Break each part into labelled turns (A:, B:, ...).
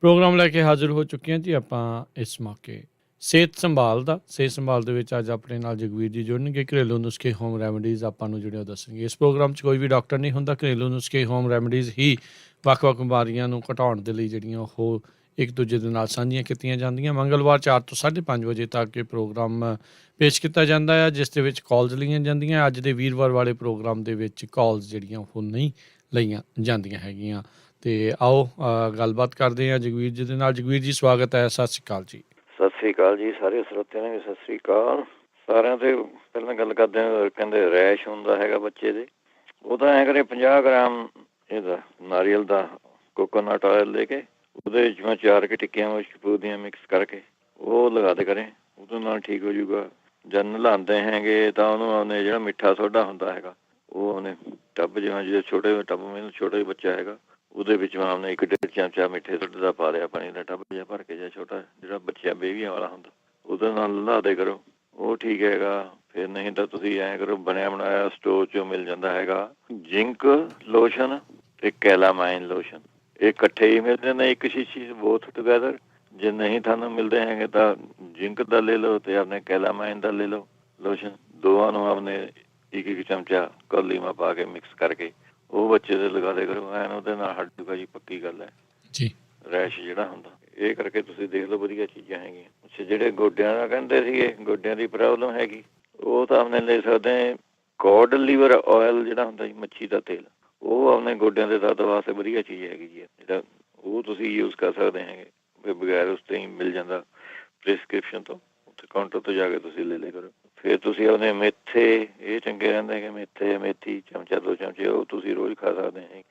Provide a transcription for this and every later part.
A: Programme ਲੈ ਕੇ ਹਾਜ਼ਰ ਹੋ ਚੁੱਕੇ ਹਾਂ ਜੀ ਆਪਾਂ ਇਸ ਮੌਕੇ ਸਿਹਤ ਸੰਭਾਲ ਦੇ ਵਿੱਚ ਅੱਜ ਆਪਣੇ ਨਾਲ ਜਗਵੀਰ ਜੀ ਜੁੜਨਗੇ। ਘਰੇਲੂ ਨੁਸਖੇ ਹੋਮ ਰੈਮਡੀਜ਼ ਆਪਾਂ ਨੂੰ ਜਿਹੜੇ ਉਹ ਦੱਸਣਗੇ। ਇਸ ਪ੍ਰੋਗਰਾਮ 'ਚ ਕੋਈ ਵੀ ਡਾਕਟਰ ਨਹੀਂ ਹੁੰਦਾ। ਘਰੇਲੂ ਨੁਸਖੇ ਹੋਮ ਰੈਮਡੀਜ਼ ਹੀ ਵੱਖ-ਵੱਖ ਬਿਮਾਰੀਆਂ ਨੂੰ ਘਟਾਉਣ ਦੇ ਲਈ ਜਿਹੜੀਆਂ ਉਹ ਇੱਕ ਦੂਜੇ ਦੇ ਨਾਲ ਸਾਂਝੀਆਂ ਕੀਤੀਆਂ ਜਾਂਦੀਆਂ। ਮੰਗਲਵਾਰ 4 ਤੋਂ 5:30 ਵਜੇ ਤੱਕ ਇਹ ਪ੍ਰੋਗਰਾਮ ਪੇਸ਼ ਕੀਤਾ ਜਾਂਦਾ ਹੈ, ਜਿਸ ਦੇ ਵਿੱਚ ਕਾਲਸ ਲਈਆਂ ਜਾਂਦੀਆਂ। ਅੱਜ ਦੇ ਵੀਰਵਾਰ ਵਾਲੇ ਪ੍ਰੋਗਰਾਮ ਦੇ ਵਿੱਚ ਕਾਲਸ ਜਿਹੜੀਆਂ ਉਹ ਨਹੀਂ ਲਈਆਂ ਜਾਂਦੀਆਂ ਹੈਗੀਆਂ। ਤੇ ਆਓ ਗੱਲਬਾਤ ਕਰਦੇ ਹਾਂ ਜਗਵੀਰ ਜੀ ਦੇ ਨਾਲ। ਜਗਵੀਰ ਜੀ, ਸਵਾਗਤ ਹੈ। ਸਤਿ ਸ਼੍ਰੀ ਅਕਾਲ ਜੀ।
B: ਸਤਿ ਸ੍ਰੀ ਅਕਾਲ ਜੀ, ਸਾਰੇ ਸਰੋਤਿਆਂ ਨੂੰ ਵੀ ਸਤਿ ਸ੍ਰੀ ਅਕਾਲ। ਸਾਰਿਆਂ ਤੇ ਪਹਿਲਾਂ ਗੱਲ ਕਰਦੇ ਹਾਂ, ਕਹਿੰਦੇ ਰੈਸ਼ ਹੁੰਦਾ ਹੈਗਾ ਬੱਚੇ ਦੇ। ਉਹ ਤਾਂ ਐਂ ਕਰੇ 50 ਗ੍ਰਾਮ ਇਹਦਾ ਨਾਰੀਅਲ ਦਾ ਕੋਕੋਨਟ ਆਇਲ ਲੈ ਕੇ ਉਹਦੇ ਵਿੱਚ ਮੈਂ 4 ਟਿੱਕੀਆਂ ਮੁਸ਼ਕਪੂਰ ਦੀਆਂ ਮਿਕਸ ਕਰਕੇ ਉਹ ਲਗਾ ਦੇ ਕਰੇ, ਉਹਦੇ ਨਾਲ ਠੀਕ ਹੋ ਜਾਊਗਾ। ਜਦ ਨਲਾਉਂਦੇ ਹੈਗੇ ਤਾਂ ਉਹਨੂੰ ਉਹਨੇ ਜਿਹੜਾ ਮਿੱਠਾ ਸੋਡਾ ਹੁੰਦਾ ਹੈਗਾ ਉਹ ਉਹਨੇ ਟੱਬ ਜਿਵੇਂ ਜਿਹੜੇ ਛੋਟੇ ਟੱਬ ਮੈਨੂੰ ਛੋਟਾ ਬੱਚਾ ਹੈਗਾ ਉਹਦੇ ਵਿੱਚ ਮੈਂ ਉਹਨੇ 1-1.5 ਚਮਚਾ ਮਿੱਠੇ ਸੋਡੇ ਦਾ ਪਾ ਲਿਆ, ਪਾਣੀ ਦਾ ਟੱਬ ਜਿਹਾ ਭਰ ਕੇ ਜਾਂ ਛੋਟਾ ਜਿਹੜਾ ਬੱਚਿਆਂ ਬੇਬੀਆਂ ਵਾਲਾ ਹੁੰਦਾ ਉਹਦੇ ਨਾਲ ਨਲਾ ਦੇ ਕਰੋ, ਉਹ ਠੀਕ ਹੈਗਾ। ਫਿਰ ਨਹੀਂ ਤਾਂ ਤੁਸੀਂ ਐਂ ਕਰੋ, ਬਣਿਆ ਬਣਾਇਆ ਸਟੋਰ 'ਚੋਂ ਮਿਲ ਜਾਂਦਾ ਹੈਗਾ ਜ਼ਿੰਕ ਲੋਸ਼ਨ ਤੇ ਕੈਲਾਮਾਈਨ ਲੋਸ਼ਨ, ਇਹ ਇਕੱਠੇ ਹੀ ਮਿਲ ਜਾਂਦੇ ਇੱਕ ਸ਼ੀਸ਼ੀ ਬੋਥ ਟੁਗੈਦਰ। ਜੇ ਨਹੀਂ ਤੁਹਾਨੂੰ ਮਿਲਦੇ ਹੈਗੇ ਤਾਂ ਜ਼ਿੰਕ ਦਾ ਲੈ ਲਓ ਤੇ ਆਪਣੇ ਕੈਲਾਮਾਈਨ ਦਾ ਲੈ ਲਓ ਲੋਸ਼ਨ। ਦੋਵਾਂ ਨੂੰ ਆਪਣੇ 1-1 ਚਮਚਾ ਕੌਲੀਆਂ ਪਾ ਕੇ ਮਿਕਸ ਕਰਕੇ ਉਹ ਬੱਚੇ ਦੇ ਲਗਾ ਦੇ ਕਰੋ, ਐਨ ਉਹਦੇ ਨਾਲ ਹਟ ਜੂਗਾ ਜੀ, ਪੱਕੀ ਗੱਲ ਹੈ
A: ਜੀ।
B: ਰੈਸ਼ ਜਿਹੜਾ ਹੁੰਦਾ ਇਹ ਕਰਕੇ ਤੁਸੀਂ ਦੇਖ ਲਓ, ਵਧੀਆ ਚੀਜ਼ਾਂ ਹੈਗੀਆਂ। ਅੱਛਾ, ਜਿਹੜੇ ਗੋਡਿਆਂ ਦਾ ਕਹਿੰਦੇ ਸੀਗੇ ਗੋਡਿਆਂ ਦੀ ਪ੍ਰੋਬਲਮ ਹੈਗੀ ਉਹ ਤਾਂ ਆਪਣੇ ਲੈ ਸਕਦੇ ਕੌਡ ਲੀਵਰ ਆਇਲ ਜਿਹੜਾ ਹੁੰਦਾ ਜੀ, ਮੱਛੀ ਦਾ ਤੇਲ, ਉਹ ਆਪਣੇ ਗੋਡਿਆਂ ਦੇ ਦਰਦ ਵਾਸਤੇ ਵਧੀਆ ਚੀਜ਼ ਹੈਗੀ ਜੀ। ਜਿਹੜਾ ਉਹ ਤੁਸੀਂ ਯੂਜ਼ ਕਰ ਸਕਦੇ ਹੈਗੇ, ਬਗੈਰ ਉਸ ਤੋਂ ਹੀ ਮਿਲ ਜਾਂਦਾ ਪ੍ਰਿਸਕ੍ਰਿਪਸ਼ਨ ਤੋਂ, ਉੱਥੇ ਕਾਊਂਟਰ ਤੋਂ ਜਾ ਕੇ ਤੁਸੀਂ ਲੈ ਲਿਆ ਕਰੋ। ਫਿਰ ਤੁਸੀਂ ਆਪਣੇ ਮੇਥੇ, ਇਹ ਚੰਗੇ ਰਹਿੰਦੇ ਹੈਗੇ ਮੇਥੇ ਮੇਥੀ ਚਮਚਾ 2 ਚਮਚੇ ਉਹ ਤੁਸੀਂ ਰੋਜ਼ ਖਾ ਸਕਦੇ ਹੈਗੇ।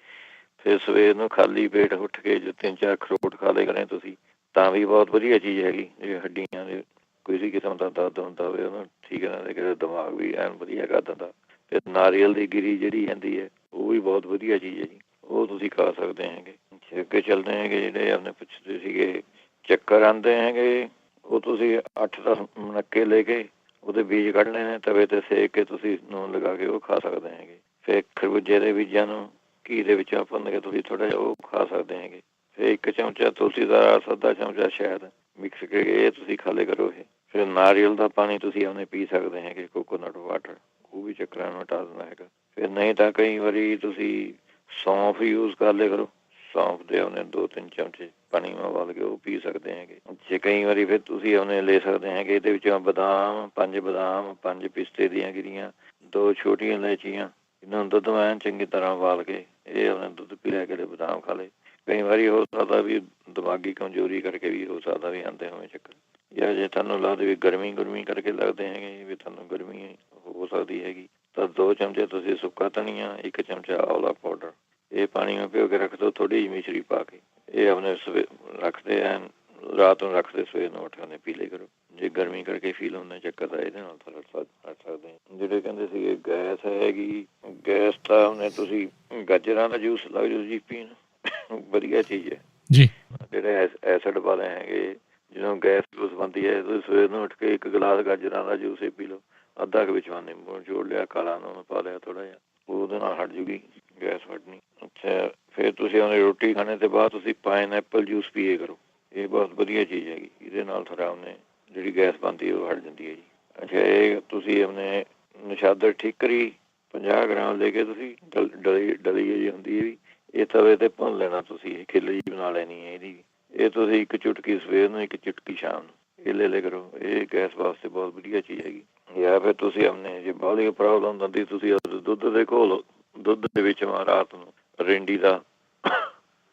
B: ਫਿਰ ਸਵੇਰ ਨੂੰ ਖਾਲੀ ਪੇਟ ਉੱਠ ਕੇ ਜੋ 3-4 ਅਖਰੋਟ ਖਾ ਲਏ ਕਰੇ ਤੁਸੀਂ, ਤਾਂ ਵੀ ਬਹੁਤ ਵਧੀਆ ਚੀਜ਼ ਹੈਗੀ। ਜੇ ਹੱਡੀਆਂ ਦੇ ਕਿਸੇ ਕਿਸਮ ਦਾ ਦਰਦ ਹੁੰਦਾ ਹੋਵੇ ਉਹਨੂੰ ਠੀਕ ਰਹਿੰਦਾ, ਕਿਸੇ ਦਿਮਾਗ ਵੀ ਐਨ ਵਧੀਆ ਕਰ ਦਿੰਦਾ। ਫਿਰ ਨਾਰੀਅਲ ਦੀ ਗਿਰੀ ਜਿਹੜੀ ਹੁੰਦੀ ਹੈ ਉਹ ਵੀ ਬਹੁਤ ਵਧੀਆ ਚੀਜ਼ ਹੈ ਜੀ, ਉਹ ਤੁਸੀਂ ਖਾ ਸਕਦੇ ਹੈਗੇ। ਅੱਗੇ ਚੱਲਦੇ ਹੈਗੇ, ਜਿਹੜੇ ਆਪਣੇ ਪੁੱਛਦੇ ਸੀਗੇ ਚੱਕਰ ਆਉਂਦੇ ਹੈਗੇ, ਉਹ ਤੁਸੀਂ 8-10 ਮੁਨੱਕੇ ਲੈ ਕੇ ਉਹਦੇ ਬੀਜ ਕੱਢ ਲੈਣੇ, ਤਵੇ ਤੇ ਸੇਕ ਕੇ ਤੁਸੀਂ ਨੂਨ ਲਗਾ ਕੇ ਉਹ ਖਾ ਸਕਦੇ ਹੈਗੇ। ਫਿਰ ਖਰਬੂਜੇ ਦੇ ਬੀਜਾਂ ਨੂੰ ਘੀ ਦੇ ਵਿੱਚ ਭੁੰਨ ਕੇ ਤੁਸੀਂ ਥੋੜ੍ਹਾ ਜਿਹਾ ਉਹ ਖਾ ਸਕਦੇ ਹੈਗੇ। ਫਿਰ 1 ਚਮਚਾ ਤੁਲਸੀ ਦਾ ਰਸ, ਅੱਧਾ ਚਮਚਾ ਸ਼ਹਿਦ ਮਿਕਸ ਕਰਕੇ ਇਹ ਤੁਸੀਂ ਖਾ ਲਿਆ ਕਰੋ। ਇਹ ਫਿਰ ਨਾਰੀਅਲ ਦਾ ਪਾਣੀ ਤੁਸੀਂ ਆਪਣੇ ਪੀ ਸਕਦੇ ਹੈਗੇ, ਕੋਕੋਨਟ ਵਾਟਰ, ਉਹ ਵੀ ਚੱਕਰਾਂ ਨੂੰ ਹਟਾ ਦਿੰਦਾ ਹੈਗਾ। ਫਿਰ ਨਹੀਂ ਤਾਂ ਕਈ ਵਾਰੀ ਤੁਸੀਂ ਸੌਂਫ ਯੂਜ਼ ਕਰ ਲਿਆ ਕਰੋ, ਸੌਂਫ ਦੇ ਉਹਨੇ 2-3 ਚਮਚੇ ਪਾਣੀ ਮਾ ਉਬਾਲ ਕੇ ਉਹ ਪੀ ਸਕਦੇ ਹੈਗੇ। ਜੇ ਕਈ ਵਾਰੀ ਫਿਰ ਤੁਸੀਂ ਉਹਨੇ ਲੈ ਸਕਦੇ ਹੈਗੇ, ਇਹਦੇ ਵਿੱਚੋਂ ਬਦਾਮ 5 ਪਿਸਤੇ ਦੀਆਂ ਗਿਰੀਆਂ, 2 ਛੋਟੀਆਂ ਇਲਾਇਚੀਆਂ, ਇਹਨਾਂ ਨੂੰ ਦੁੱਧ ਐਨ ਚੰਗੀ ਤਰ੍ਹਾਂ ਉਬਾਲ ਕੇ ਇਹ ਆਪਣੇ ਦੁੱਧ ਪੀ ਲਿਆ ਕੇ ਬਦਾਮ ਖਾ ਲਏ। ਕਈ ਵਾਰੀ ਹੋ ਸਕਦਾ ਵੀ ਦਿਮਾਗੀ ਕਮਜ਼ੋਰੀ ਕਰਕੇ ਵੀ ਹੋ ਸਕਦਾ ਵੀ ਆਉਂਦੇ ਹੋਵੇ ਚੱਕਰ, ਜਾਂ ਜੇ ਤੁਹਾਨੂੰ ਲੱਗਦਾ ਵੀ ਗਰਮੀ ਕਰਕੇ ਲੱਗਦੇ ਹੈਗੇ ਵੀ ਤੁਹਾਨੂੰ ਗਰਮੀ ਹੋ ਸਕਦੀ ਹੈਗੀ, ਤਾਂ 2 ਚਮਚੇ ਤੁਸੀਂ ਸੁੱਕਾ ਧਨੀਆ, 1 ਚਮਚਾ ਆਂਵਲਾ ਪਾਊਡਰ, ਇਹ ਪਾਣੀ ਨੂੰ ਭਿਓ ਕੇ ਰੱਖ ਦਿਓ ਥੋੜ੍ਹੀ ਜਿਹੀ ਮਿਸ਼ਰੀ ਪਾ ਕੇ, ਇਹ ਆਪਣੇ ਰੱਖਦੇ ਐਨ ਰਾਤ ਨੂੰ ਰੱਖਦੇ, ਸਵੇਰ ਨੂੰ ਉੱਠ ਕੇ ਪੀ ਲਿਆ ਕਰੋ। ਜੇ ਗਰਮੀ ਕਰਕੇ ਫੀਲ ਹੁੰਦਾ ਚੱਕਰ ਤਾਂ ਇਹਦੇ ਨਾਲ ਤਾਂ ਹਟ ਸਕਦੇ। ਜਿਹੜੇ ਕਹਿੰਦੇ ਸੀਗੇ ਗੈਸ ਹੈਗੀ, ਗੈਸ ਤਾਂ ਉਹਨੇ ਤੁਸੀਂ ਗਾਜਰਾਂ ਦਾ ਜੂਸ ਲੱਗ ਜਾਓ ਜੀ ਪੀਣ, ਵਧੀਆ ਚੀਜ਼ ਹੈ ਜੀ। ਜਿਹੜੇ ਐਸਿਡ ਵਾਲੇ ਹੈਗੇ ਜਿਹਨੂੰ ਗੈਸ ਜੂਸ ਬਣਦੀ ਹੈ, ਤੁਸੀਂ ਸਵੇਰ ਨੂੰ ਉੱਠ ਕੇ 1 ਗਲਾਸ ਗਾਜਰਾਂ ਦਾ ਜੂਸ ਹੀ ਪੀ ਲਓ, ਅੱਧਾ ਕੁ ਵਿੱਚ ਨਿੰਬੂ ਜੋੜ ਲਿਆ, ਕਾਲਾ ਨੂਣ ਪਾ ਲਿਆ ਥੋੜ੍ਹਾ ਜਿਹਾ, ਉਹਦੇ ਨਾਲ ਹਟ ਜੂਗੀ ਗੈਸ ਹਟਣੀ। ਅੱਛਾ, ਫਿਰ ਤੁਸੀਂ ਉਹਨੇ ਰੋਟੀ ਖਾਣੇ ਤੋਂ ਬਾਅਦ ਤੁਸੀਂ ਪਾਈਨਐਪਲ ਜੂਸ ਪੀਏ ਕਰੋ, ਇਹ ਬਹੁਤ ਵਧੀਆ ਚੀਜ਼ ਹੈਗੀ। ਇਹਦੇ ਨਾਲ ਥੋੜ੍ਹਾ ਉਹਨੇ ਜਿਹੜੀ ਗੈਸ ਬਣਦੀ ਉਹ ਹਟ ਜਾਂਦੀ ਹੈ ਜੀ। ਅੱਛਾ, ਇਹ ਤੁਸੀਂ ਆਪਣੇ ਨਸ਼ਾਦਰ ਠੀਕਰੀ 50 ਗ੍ਰਾਮ ਲੈ ਕੇ ਤੁਸੀਂ ਡਲੀ ਜਿਹੀ ਹੁੰਦੀ ਹੈ ਵੀ, ਇਹ ਤਵੇ ਤੇ ਭੁੰਨ ਲੈਣਾ ਤੁਸੀਂ, ਇਹ ਖਿੱਲ ਜਿਹੀ ਬਣਾ ਲੈਣੀ ਹੈ ਇਹਦੀ। ਇਹ ਤੁਸੀਂ 1 ਚੁਟਕੀ ਸਵੇਰ ਨੂੰ, 1 ਚੁਟਕੀ ਸ਼ਾਮ ਨੂੰ ਇਹ ਲੈ ਲਿਆ ਕਰੋ, ਇਹ ਗੈਸ ਵਾਸਤੇ ਬਹੁਤ ਵਧੀਆ ਚੀਜ਼ ਹੈਗੀ। ਜਾਂ ਫਿਰ ਤੁਸੀਂ ਆਪਣੇ ਜੇ ਬਾਹਲੀ ਪ੍ਰੋਬਲਮ ਹੁੰਦੀ ਤੁਸੀਂ ਦੁੱਧ ਦੇ ਘੋਲ, ਦੁੱਧ ਦੇ ਵਿੱਚ ਰਾਤ ਨੂੰ ਰਿੰਡੀ ਦਾ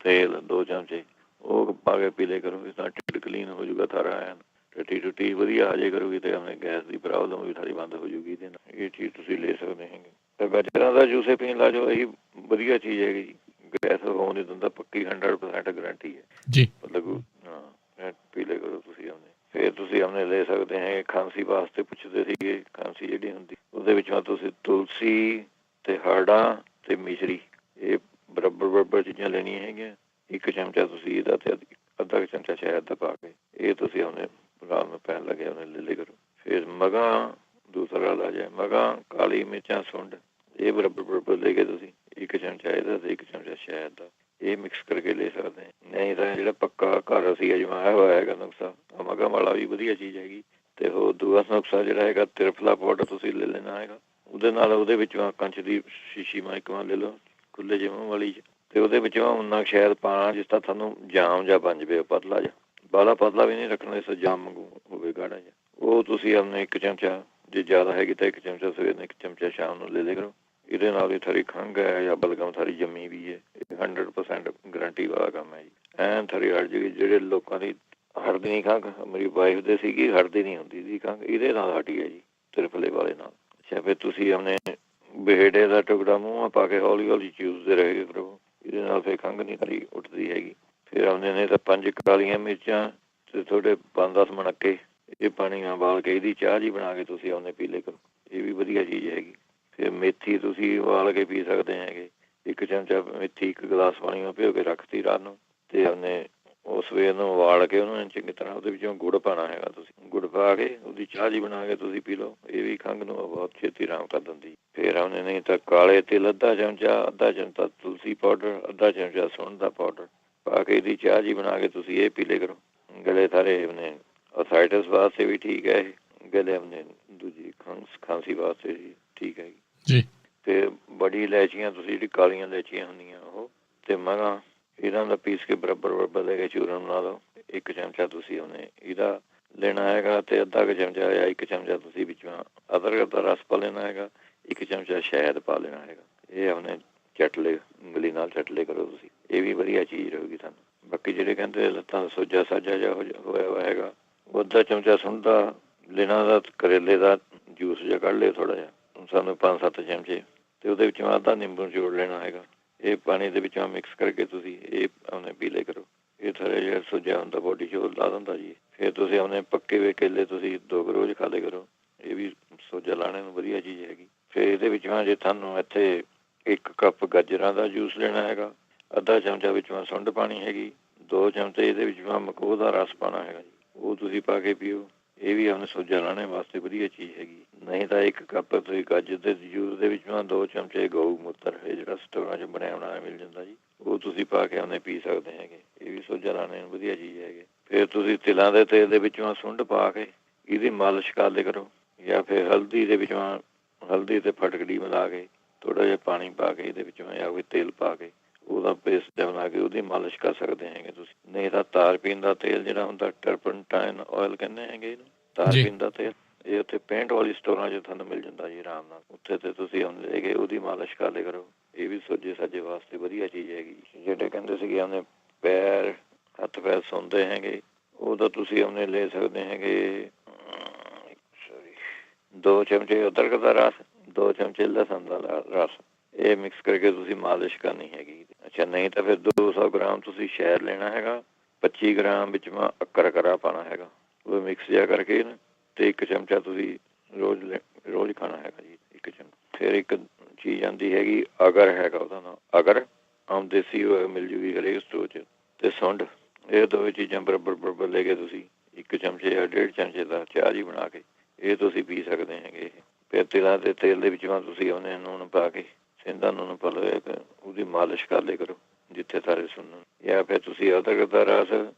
B: ਤੇਲ 2 ਚਮਚੇ ਉਹ ਪਾ ਕੇ ਪੀ ਲਿਆ ਕਰੋ, ਇਸ ਨਾਲ ਢਿੱਡ ਕਲੀਨ ਹੋ ਜਾਊਗਾ ਸਾਰਾ, ਐਨ ਟੱਟੀ ਵਧੀਆ ਆ ਜਾਏ ਕਰੂਗੀ ਤੇ ਆਪਣੇ ਗੈਸ ਦੀ ਪ੍ਰੋਬਲਮ ਵੀ ਸਾਰੀ ਬੰਦ ਹੋ ਜਾਊਗੀ ਇਹਦੇ ਨਾਲ। ਇਹ ਚੀਜ਼ ਤੁਸੀਂ ਲੈ ਸਕਦੇ ਹੈਗੇ। ਤੇ ਗਾਜਰਾਂ ਦਾ ਜੂਸ ਪੀਣ ਲਾ ਜਾਓ, ਇਹੀ ਵਧੀਆ ਚੀਜ਼ ਹੈਗੀ ਜੀ, ਗੈਸ ਹੋਣ ਨਹੀਂ ਦਿੰਦਾ, ਪੱਕੀ 100% ਗਰੰਟੀ ਹੈ ਜੀ। ਮਤਲਬ ਹਾਂ, ਪੀ ਲਿਆ ਕਰੋ ਤੁਸੀਂ ਆਪਣੇ। ਫਿਰ ਤੁਸੀਂ ਆਪਣੇ ਲੈ ਸਕਦੇ ਹੈਗੇ ਖਾਂਸੀ ਵਾਸਤੇ, ਪੁੱਛਦੇ ਸੀਗੇ ਖਾਂਸੀ ਜਿਹੜੀ ਹੁੰਦੀ ਉਹਦੇ ਵਿੱਚੋਂ ਤੁਸੀਂ ਤੁਲਸੀ ਤੇ ਹਰੜਾਂ ਤੇ ਮਿਸ਼ਰੀ ਇਹ ਬਰਾਬਰ ਚੀਜ਼ਾਂ ਲੈਣੀਆਂ ਹੈਗੀਆਂ। 1 ਚਮਚਾ ਤੁਸੀਂ ਇਹਦਾ ਤੇ ਅੱਧਾ ਚਮਚਾ ਸ਼ਹਿਦ ਦਾ ਪਾ ਕੇ ਇਹ ਤੁਸੀਂ ਆਪਣੇ ਰਾਤ ਨੂੰ ਪੈਣ ਲੱਗਿਆ ਉਹਨੇ ਲੈ ਲਿਆ ਕਰੋ। ਫਿਰ ਮਗਾਂ ਦੂਸਰਾ ਇਲਾਜ ਹੈ, ਮਗਾਂ, ਕਾਲੀ ਮਿਰਚਾਂ, ਸੁੰਡ, ਇਹ ਬਰਾਬਰ ਲੈ ਕੇ ਤੁਸੀਂ 1 ਚਮਚਾ ਇਹਦਾ ਤੇ 1 ਚਮਚਾ ਸ਼ਹਿਦ ਦਾ ਇਹ ਮਿਕਸ ਕਰਕੇ ਲੈ ਸਕਦੇ। ਨਹੀਂ ਤਾਂ ਜਿਹੜਾ ਪੱਕਾ ਘਰ ਅਸੀਂ ਅਜਮਾਇਆ ਹੋਇਆ ਹੈਗਾ ਨੁਕਸਾ, ਅਮਗਮ ਵਾਲਾ ਵੀ ਵਧੀਆ ਚੀਜ਼ ਹੈਗੀ। ਤੇ ਉਹ ਦੂਆ ਨੁਕਸਾ ਜਿਹੜਾ ਹੈਗਾ ਤ੍ਰਿਫਲਾ ਪਾਊਡਰ ਤੁਸੀਂ ਲੈ ਲੈਣਾ ਹੈਗਾ। ਉਹਦੇ ਨਾਲ ਉਹਦੇ ਵਿੱਚੋਂ ਕੰਚ ਦੀ ਸ਼ੀਸ਼ੀ ਮਾਈਕਵਾਂ ਲੈ ਲਓ ਖੁੱਲੇ ਜਿਹੇ ਮੂੰਹ ਵਾਲੀ 'ਚ, ਤੇ ਉਹਦੇ ਵਿੱਚੋਂ ਉਨਾ ਸ਼ਾਇਦ ਪਾਣਾ ਜਿਸ ਤਰ੍ਹਾਂ ਤੁਹਾਨੂੰ ਜਾਮ ਜਾਂ ਬਣ ਜਾਵੇ, ਪਤਲਾ ਜਿਹਾ, ਬਾਹਲਾ ਪਤਲਾ ਵੀ ਨਹੀਂ ਰੱਖਣਾ, ਇਸ ਜਾਮ ਵਾਂਗੂ ਹੋਵੇ ਗਾੜਾ ਜਿਹਾ। ਉਹ ਤੁਸੀਂ ਆਪਣੇ 1 ਚਮਚਾ, ਜੇ ਜ਼ਿਆਦਾ ਹੈਗੀ ਤਾਂ 1 ਚਮਚਾ ਸਵੇਰ ਨੂੰ, 1 ਚਮਚਾ ਸ਼ਾਮ ਨੂੰ ਲੈ ਲਿਆ ਕਰੋ। ਇਹਦੇ ਨਾਲ ਵੀ ਥਰੀ ਖੰਘ ਹੈ ਜਾਂ ਬਲਗਮ ਥਰੀ ਜੰਮੀ ਵੀ ਹੈ, ਇਹ 100% ਗਰੰਟੀ ਵਾਲਾ ਕੰਮ ਹੈ ਜੀ। ਐਨ ਥਰੀ ਹਟ ਜਾਏਗੀ। ਜਿਹੜੇ ਲੋਕਾਂ ਦੀ ਹਟਦੀ ਨਹੀਂ ਖੰਘ, ਮੇਰੀ ਵਾਈਫ ਦੇ ਸੀਗੀ, ਹਟਦੀ ਨਹੀਂ ਹੁੰਦੀ ਸੀ ਖੰਘ, ਇਹਦੇ ਨਾਲ ਹਟੀ ਹੈ ਜੀ, ਤ੍ਰਿਫਲੇ ਵਾਲੇ ਨਾਲ। ਅੱਛਾ, ਫਿਰ ਤੁਸੀਂ ਆਪਣੇ ਬੇਹੜੇ ਦਾ ਟੁਕੜਾ ਮੂੰਹ ਪਾ ਕੇ ਹੌਲੀ ਹੌਲੀ ਚੂਸਦੇ ਰਹੇ ਕਰੋ, ਇਹਦੇ ਨਾਲ ਫਿਰ ਖੰਘ ਨਹੀਂ ਥਰੀ ਉੱਠਦੀ ਹੈਗੀ। ਫਿਰ ਆਉਂਦੇ ਨੇ ਤਾਂ 5 ਕਾਲੀਆਂ ਮਿਰਚਾਂ ਤੇ ਤੁਹਾਡੇ 5-10 ਮਣਕੇ, ਇਹ ਪਾਣੀ ਉਬਾਲ ਕੇ ਇਹਦੀ ਚਾਹ ਜੀ ਬਣਾ ਕੇ ਤੁਸੀਂ ਆਉਂਦੇ ਪੀ ਲਿਆ ਕਰੋ, ਇਹ ਵੀ ਵਧੀਆ ਚੀਜ਼ ਹੈਗੀ। ਫਿਰ ਮੇਥੀ ਤੁਸੀਂ ਉਬਾਲ ਕੇ ਪੀ ਸਕਦੇ ਹੈਗੇ, 1 ਚਮਚਾ ਮੇਥੀ 1 ਗਲਾਸ ਪਾਣੀ ਨਾਲ ਭਿਓ ਕੇ ਰੱਖਤੀ ਰਾਤ ਨੂੰ, ਤੇ ਉਹਨੇ ਉਹ ਸਵੇਰ ਨੂੰ ਉਬਾਲ ਕੇ ਉਹਨੂੰ ਚੰਗੀ ਤਰ੍ਹਾਂ ਉਹਦੇ ਵਿੱਚੋਂ ਗੁੜ ਪਾਉਣਾ ਹੈਗਾ, ਤੁਸੀਂ ਗੁੜ ਪਾ ਕੇ ਉਹਦੀ ਚਾਹ ਜੀ ਬਣਾ ਕੇ ਤੁਸੀਂ ਪੀ ਲਓ, ਇਹ ਵੀ ਖੰਘ ਨੂੰ ਬਹੁਤ ਛੇਤੀ ਆਰਾਮ ਕਰ ਦਿੰਦੀ। ਫਿਰ ਉਹਨੇ ਨਹੀਂ ਤਾਂ ਕਾਲੇ ਤਿਲ ਅੱਧਾ ਚਮਚਾ ਤੁਲਸੀ ਪਾਊਡਰ, ਅੱਧਾ ਚਮਚਾ ਸੁੰਢ ਦਾ ਪਾਊਡਰ ਪਾ ਕੇ ਇਹਦੀ ਚਾਹ ਜੀ ਬਣਾ ਕੇ ਤੁਸੀਂ ਇਹ ਪੀ ਲਿਆ ਕਰੋ। ਗਲੇ ਸਾਰੇ ਆਪਣੇ ਅਸਾਈਟਸ ਵਾਸਤੇ ਵੀ ਠੀਕ ਹੈ ਇਹ, ਗਲੇ ਆਪਣੇ ਦੂਜੀ ਖਾਂਸੀ ਵਾਸਤੇ ਵੀ ਠੀਕ ਹੈ
A: ਜੀ।
B: ਤੇ ਬੜੀ ਇਲਾਇਚੀਆਂ ਤੁਸੀਂ ਜਿਹੜੀ ਕਾਲੀਆਂ ਇਲਾਇਚੀਆਂ ਹੁੰਦੀਆਂ ਉਹ, ਤੇ ਮਗਾਂ, ਇਹਨਾਂ ਦਾ ਪੀਸ ਕੇ ਬਰਾਬਰ ਲੈ ਕੇ ਚੂਰਨ ਬਣਾ ਲਓ। 1 ਚਮਚਾ ਤੁਸੀਂ ਉਹਨੇ ਇਹਦਾ ਲੈਣਾ ਹੈਗਾ, ਤੇ ਅੱਧਾ ਕੁ ਚਮਚਾ ਜਾਂ 1 ਚਮਚਾ ਤੁਸੀਂ ਵਿੱਚੋਂ ਅਦਰਕ ਦਾ ਰਸ ਪਾ ਲੈਣਾ ਹੈਗਾ, 1 ਚਮਚਾ ਸ਼ਹਿਦ ਪਾ ਲੈਣਾ ਹੈਗਾ। ਇਹ ਆਪਣੇ ਚਟਲੇ ਉਂਗਲੀ ਨਾਲ ਚਟਲੇ ਕਰੋ ਤੁਸੀਂ, ਇਹ ਵੀ ਵਧੀਆ ਚੀਜ਼ ਰਹੂਗੀ ਤੁਹਾਨੂੰ। ਬਾਕੀ ਜਿਹੜੇ ਕਹਿੰਦੇ ਲੱਤਾਂ ਦਾ ਸੋਜਾ ਸਾਜਾ ਜਿਹਾ ਹੋਇਆ ਵਾ ਹੈਗਾ, ਉਹ ਅੱਧਾ ਚਮਚਾ ਸੁੰਢ ਦਾ ਲੈਣਾ ਦਾ, ਕਰੇਲੇ ਦਾ ਜੂਸ ਜਿਹਾ ਕੱਢ ਲਿਓ ਥੋੜ੍ਹਾ ਜਿਹਾ, ਸਾਨੂੰ 5-7 ਚਮਚੇ, ਤੇ ਉਹਦੇ ਵਿੱਚੋਂ ਅੱਧਾ ਨਿੰਬੂ ਜੋੜ ਲੈਣਾ ਹੈਗਾ। ਇਹ ਪਾਣੀ ਦੇ ਵਿੱਚੋਂ ਮਿਕਸ ਕਰਕੇ ਤੁਸੀਂ ਇਹ ਆਪਣੇ ਪੀ ਲਿਆ ਕਰੋ, ਇਹ ਥੋੜ੍ਹਾ ਜਿਹਾ ਸੁੱਜਿਆ ਹੁੰਦਾ ਬੋਡੀ 'ਚ ਉਹ ਲਾ ਦਿੰਦਾ ਜੀ। ਫਿਰ ਤੁਸੀਂ ਆਪਣੇ ਪੱਕੇ ਹੋਏ ਕੇਲੇ ਤੁਸੀਂ 2 ਰੋਜ਼ ਖਾ ਲਿਆ ਕਰੋ, ਇਹ ਵੀ ਸੋਜਾ ਲਾਣੇ ਨੂੰ ਵਧੀਆ ਚੀਜ਼ ਹੈਗੀ। ਫਿਰ ਇਹਦੇ ਵਿੱਚੋਂ ਜੇ ਤੁਹਾਨੂੰ ਇੱਥੇ 1 ਕੱਪ ਗਾਜਰਾਂ ਦਾ ਜੂਸ ਲੈਣਾ ਹੈਗਾ, ਅੱਧਾ ਚਮਚਾ ਵਿੱਚੋਂ ਸੁੰਢ ਪਾਣੀ ਹੈਗੀ, 2 ਚਮਚੇ ਇਹਦੇ ਵਿੱਚੋਂ ਮਕੋਹ ਦਾ ਰਸ ਪਾਉਣਾ ਹੈਗਾ ਜੀ, ਉਹ ਤੁਸੀਂ ਪਾ ਕੇ ਪੀਓ, ਇਹ ਵੀ ਆਪਣੇ ਸੋਜਾ ਲਾਣੇ ਵਾਸਤੇ ਵਧੀਆ ਚੀਜ਼ ਹੈਗੀ। ਨਹੀਂ ਤਾਂ 1 ਕੱਪ ਤੁਸੀਂ ਗਾਜਰ ਦੇ ਜੂਸ ਦੇ ਵਿੱਚੋਂ 2 ਚਮਚੇ ਗਊ ਮੂਤਰ ਹੈ ਜਿਹੜਾ ਸਟੋਰਾਂ 'ਚ ਬਣਿਆ ਬਣਾਇਆ ਮਿਲ ਜਾਂਦਾ ਜੀ, ਉਹ ਤੁਸੀਂ ਪਾ ਕੇ ਉਹਨੇ ਪੀ ਸਕਦੇ ਹੈਗੇ, ਇਹ ਵੀ ਸੋਜਾ ਲਾਣੇ ਨੂੰ ਵਧੀਆ ਚੀਜ਼ ਹੈਗੇ। ਫਿਰ ਤੁਸੀਂ ਤਿਲਾਂ ਦੇ ਤੇਲ ਦੇ ਵਿੱਚੋਂ ਸੁੰਢ ਪਾ ਕੇ ਇਹਦੀ ਮਾਲਿਸ਼ ਕਰ ਲਿਆ ਕਰੋ, ਜਾਂ ਫਿਰ ਹਲਦੀ ਦੇ ਵਿੱਚੋਂ ਹਲਦੀ ਤੇ ਫਟਕੜੀ ਮਿਲਾ ਕੇ ਥੋੜ੍ਹਾ ਜਿਹਾ ਪਾਣੀ ਪਾ ਕੇ ਇਹਦੇ ਵਿੱਚੋਂ ਜਾਂ ਕੋਈ ਤੇਲ ਪਾ ਕੇ ਉਹਦਾ ਪੇਸਟ ਬਣਾ ਕੇ ਉਹਦੀ ਮਾਲਿਸ਼ ਕਰ ਸਕਦੇ ਹੈਗੇ ਤੁਸੀਂ। ਨਹੀਂ ਤਾਂ ਤਾਰਪੀਨ ਦਾ ਤੇਲ ਜਿਹੜਾ ਹੁੰਦਾ, ਟਰਪਨਟਾਈਨ ਆਇਲ ਕਹਿੰਦੇ ਹੈਗੇ ਇਹਨੂੰ, ਤਾਰਪੀਨ ਦਾ ਤੇਲ, ਇਹ ਉੱਥੇ ਪੇਂਟ ਵਾਲੀ ਸਟੋਰਾਂ 'ਚ ਤੁਹਾਨੂੰ ਮਿਲ ਜਾਂਦਾ ਜੀ ਆਰਾਮ ਨਾਲ, ਉੱਥੇ ਤੇ ਤੁਸੀਂ ਉਹਨੂੰ ਲੈ ਕੇ ਉਹਦੀ ਮਾਲਿਸ਼ ਕਰ ਲਿਆ ਕਰੋ, ਇਹ ਵੀ ਸੋਜੇ ਸਾਜੇ ਵਾਸਤੇ ਵਧੀਆ ਚੀਜ਼ ਹੈਗੀ। ਜਿਹੜੇ ਕਹਿੰਦੇ ਸੀਗੇ ਉਹਨੇ ਪੈਰ ਹੱਥ ਪੈਰ ਸੁੰਦੇ ਹੈਗੇ, ਉਹ ਤਾਂ ਤੁਸੀਂ ਉਹਨੇ ਲੈ ਸਕਦੇ ਹੈਗੇ 2 ਚਮਚੇ ਅਦਰਕ ਦਾ ਰਸ, 2 ਚਮਚੇ ਲਸਣ ਦਾ ਰਸ, ਇਹ ਮਿਕਸ ਕਰਕੇ ਤੁਸੀਂ ਮਾਲਿਸ਼ ਕਰਨੀ ਹੈਗੀ। ਅੱਛਾ, ਨਹੀਂ ਤਾਂ ਫਿਰ 200 ਗ੍ਰਾਮ ਤੁਸੀਂ ਸ਼ਹਿਦ ਲੈਣਾ ਹੈਗਾ, 25 ਗ੍ਰਾਮ ਵਿੱਚ ਅਕਰਕਰਾ ਪਾਉਣਾ ਹੈਗਾ, ਉਹ ਮਿਕਸ ਜਿਹਾ ਕਰਕੇ ਨਾ, ਤੇ 1 ਚਮਚਾ ਤੁਸੀਂ ਰੋਜ਼ ਖਾਣਾ ਹੈਗਾ ਜੀ, 1 ਚਮਚਾ। ਫਿਰ ਇੱਕ ਚੀਜ਼ ਆਉਂਦੀ ਹੈਗੀ ਅਗਰ ਹੈਗਾ, ਉਹਦਾ ਨਾਮ ਅਗਰ, ਆਮ ਦੇਸੀ ਮਿਲ ਜੂਗੀ ਹਰੇਕ ਸਟੋਰ 'ਚ, ਤੇ ਸੁੰਢ, ਇਹ 2 ਚੀਜ਼ਾਂ ਬਰਾਬਰ ਲੈ ਕੇ ਤੁਸੀਂ 1 ਚਮਚੇ ਜਾਂ 1.5 ਚਮਚੇ ਦਾ ਚਾਹ ਜੀ ਬਣਾ ਕੇ ਇਹ ਤੁਸੀਂ ਪੀ ਸਕਦੇ ਹੈਗੇ। ਫਿਰ ਤਿਲਾਂ ਦੇ ਤੇਲ ਦੇ ਵਿੱਚੋਂ ਤੁਸੀਂ ਉਹਨੇ ਨੂਣ ਪਾ ਕੇ, ਸਿੰਧਾ ਨੂਣ ਪਾ ਲਓ, ਉਹਦੀ ਮਾਲਿਸ਼ ਕਰ ਲਿਆ ਕਰੋ ਜਿੱਥੇ ਸਾਰੇ ਸੁਣਨ। ਜਾਂ ਫਿਰ ਤੁਸੀਂ ਅਦਰਕ ਦਾ ਰਸ